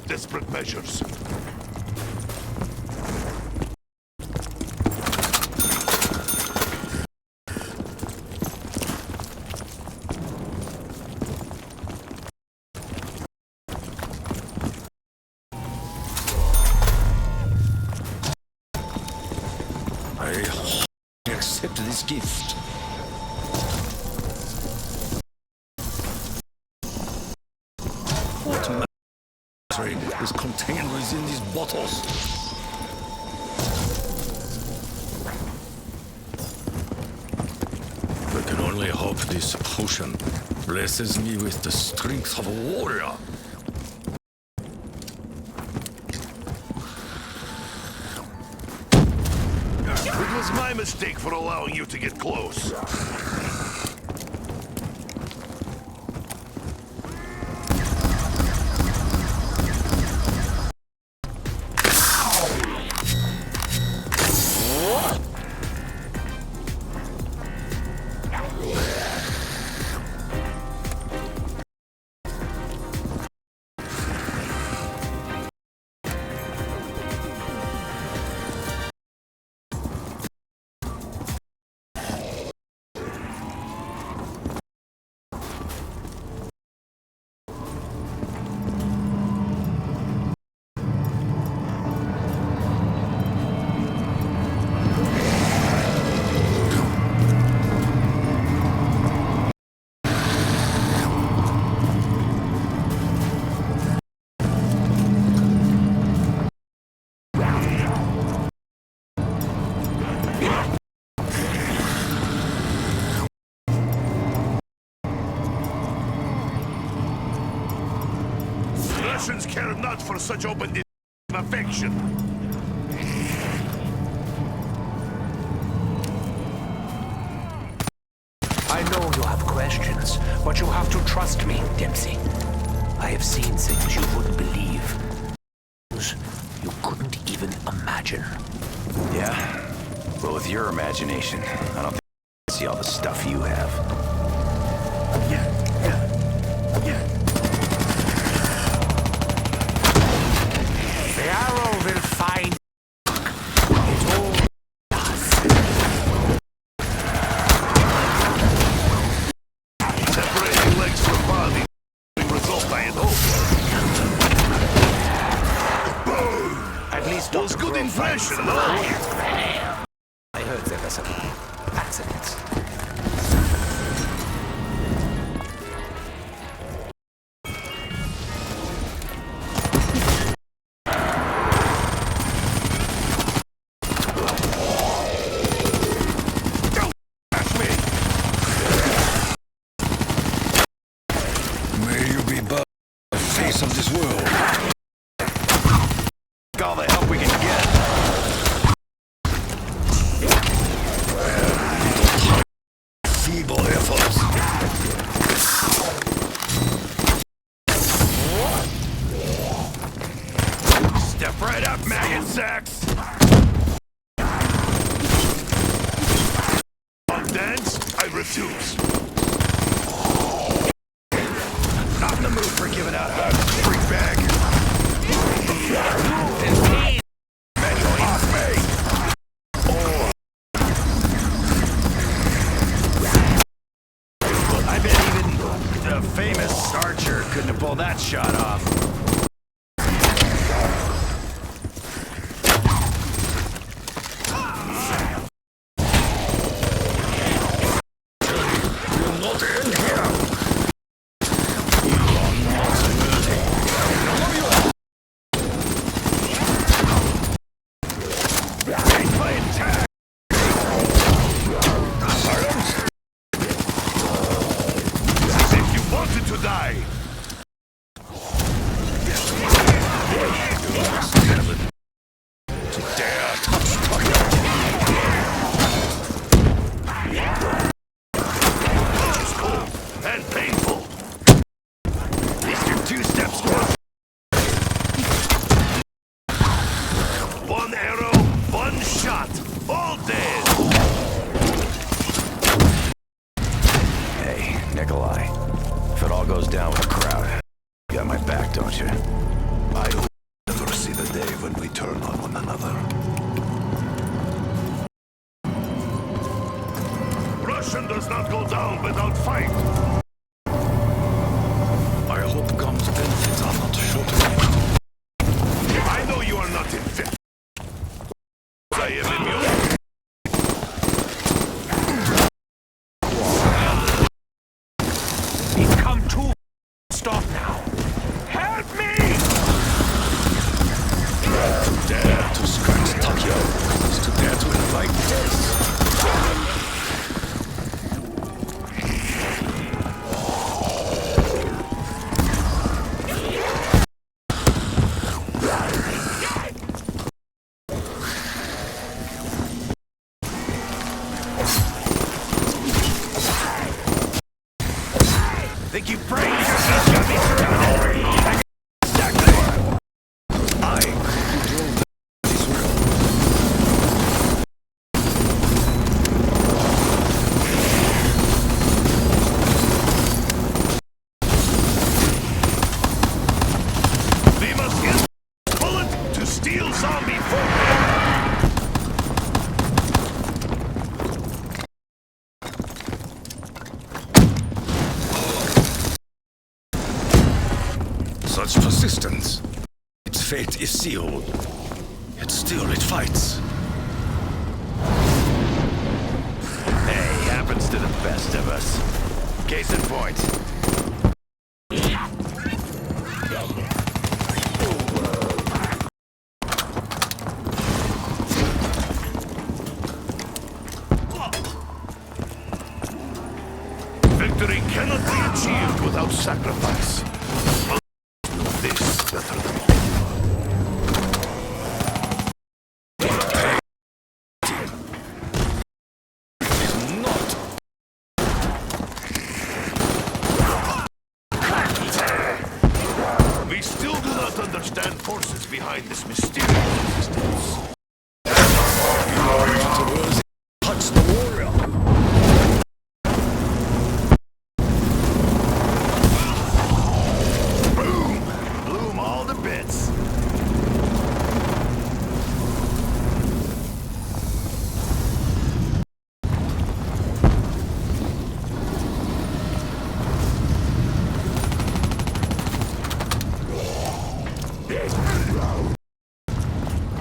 Desperate measures. I accept this gift. What matter is contained within these bottles? I can only hope this potion blesses me with the strength of a warrior. It was my mistake for allowing you to get close. Russians care not for such open affection. I know you have questions, but you have to trust me, Dempsey. I have seen things you wouldn't believe. Things you couldn't even imagine. Yeah? But with your imagination, I don't think I see all the stuff you have. The arrow will find it all does. Separating legs from body. Result I had hoped. At least Was good impression, no? I heard there were some accidents. May you be the face of this world. All the help we can get. Feeble efforts. Step right up, maggot sacks. Dance? I refuse. Not in the mood for giving out hugs, freak bag. Off me. I bet even the famous archer couldn't have pulled that shot off. Will not end here. If you wanted to die. To dare touch Tokyo. It's cold and painful. At least you're 2 steps closer. One arrow, one shot. All dead. Hey, Nikolai. If it all goes down with the crowd, you got my back, don't you? I hope we never see the day when we turn on one another. Russian does not go down without fight. I hope Gom's benefits are not short-lived. I know you are not in fit. I am immune. It's come too. Stop now. Help me! To dare to scratch Tokyo is to dare to invite death. Think you brains yourself got me surrounded? Exactly. I control this world. We must use bullet to steal zombie form. Such persistence. Its fate is sealed. Yet still it fights. Hey, happens to the best of us. Case in point. Victory cannot be achieved without sacrifice. This better than all. We still do not understand forces behind this mysterious existence. Touch the warrior. Boom! Blew 'em all to bits.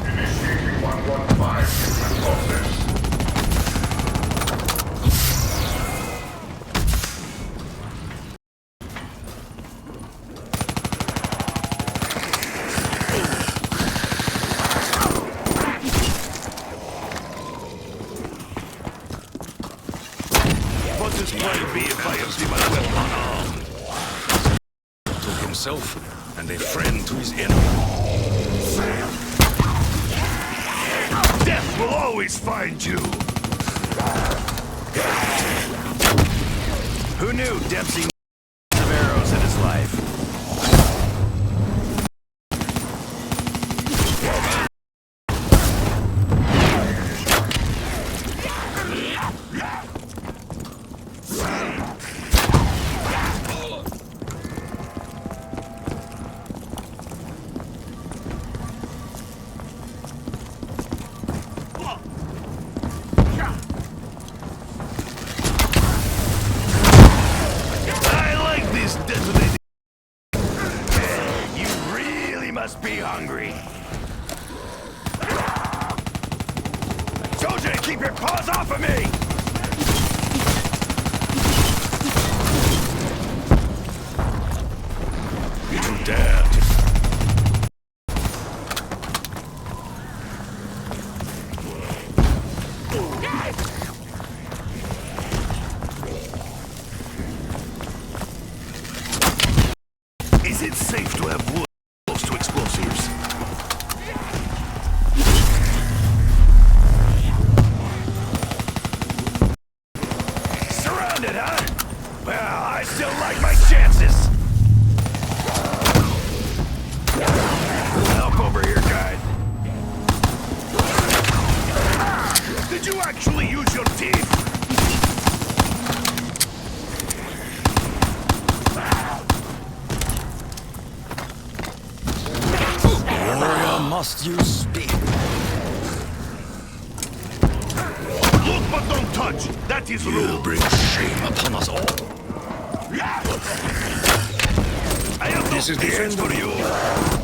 Initiating 115 process. What is plan B if I empty my weapon? To himself and a friend to his enemy. Death will always find you! Who knew Dempsey of arrows in his life? I like this detonating. You really must be hungry. Soldier, keep your paws off of me! You dare to... Is it safe to have wood close to explosives? Surrounded, huh? Well, I still like my chances. Help over here, guys. Did you actually use your teeth? Warrior must use speed. Look but don't touch. That is You rule. bring shame upon us all. I have This is the defense end for of you.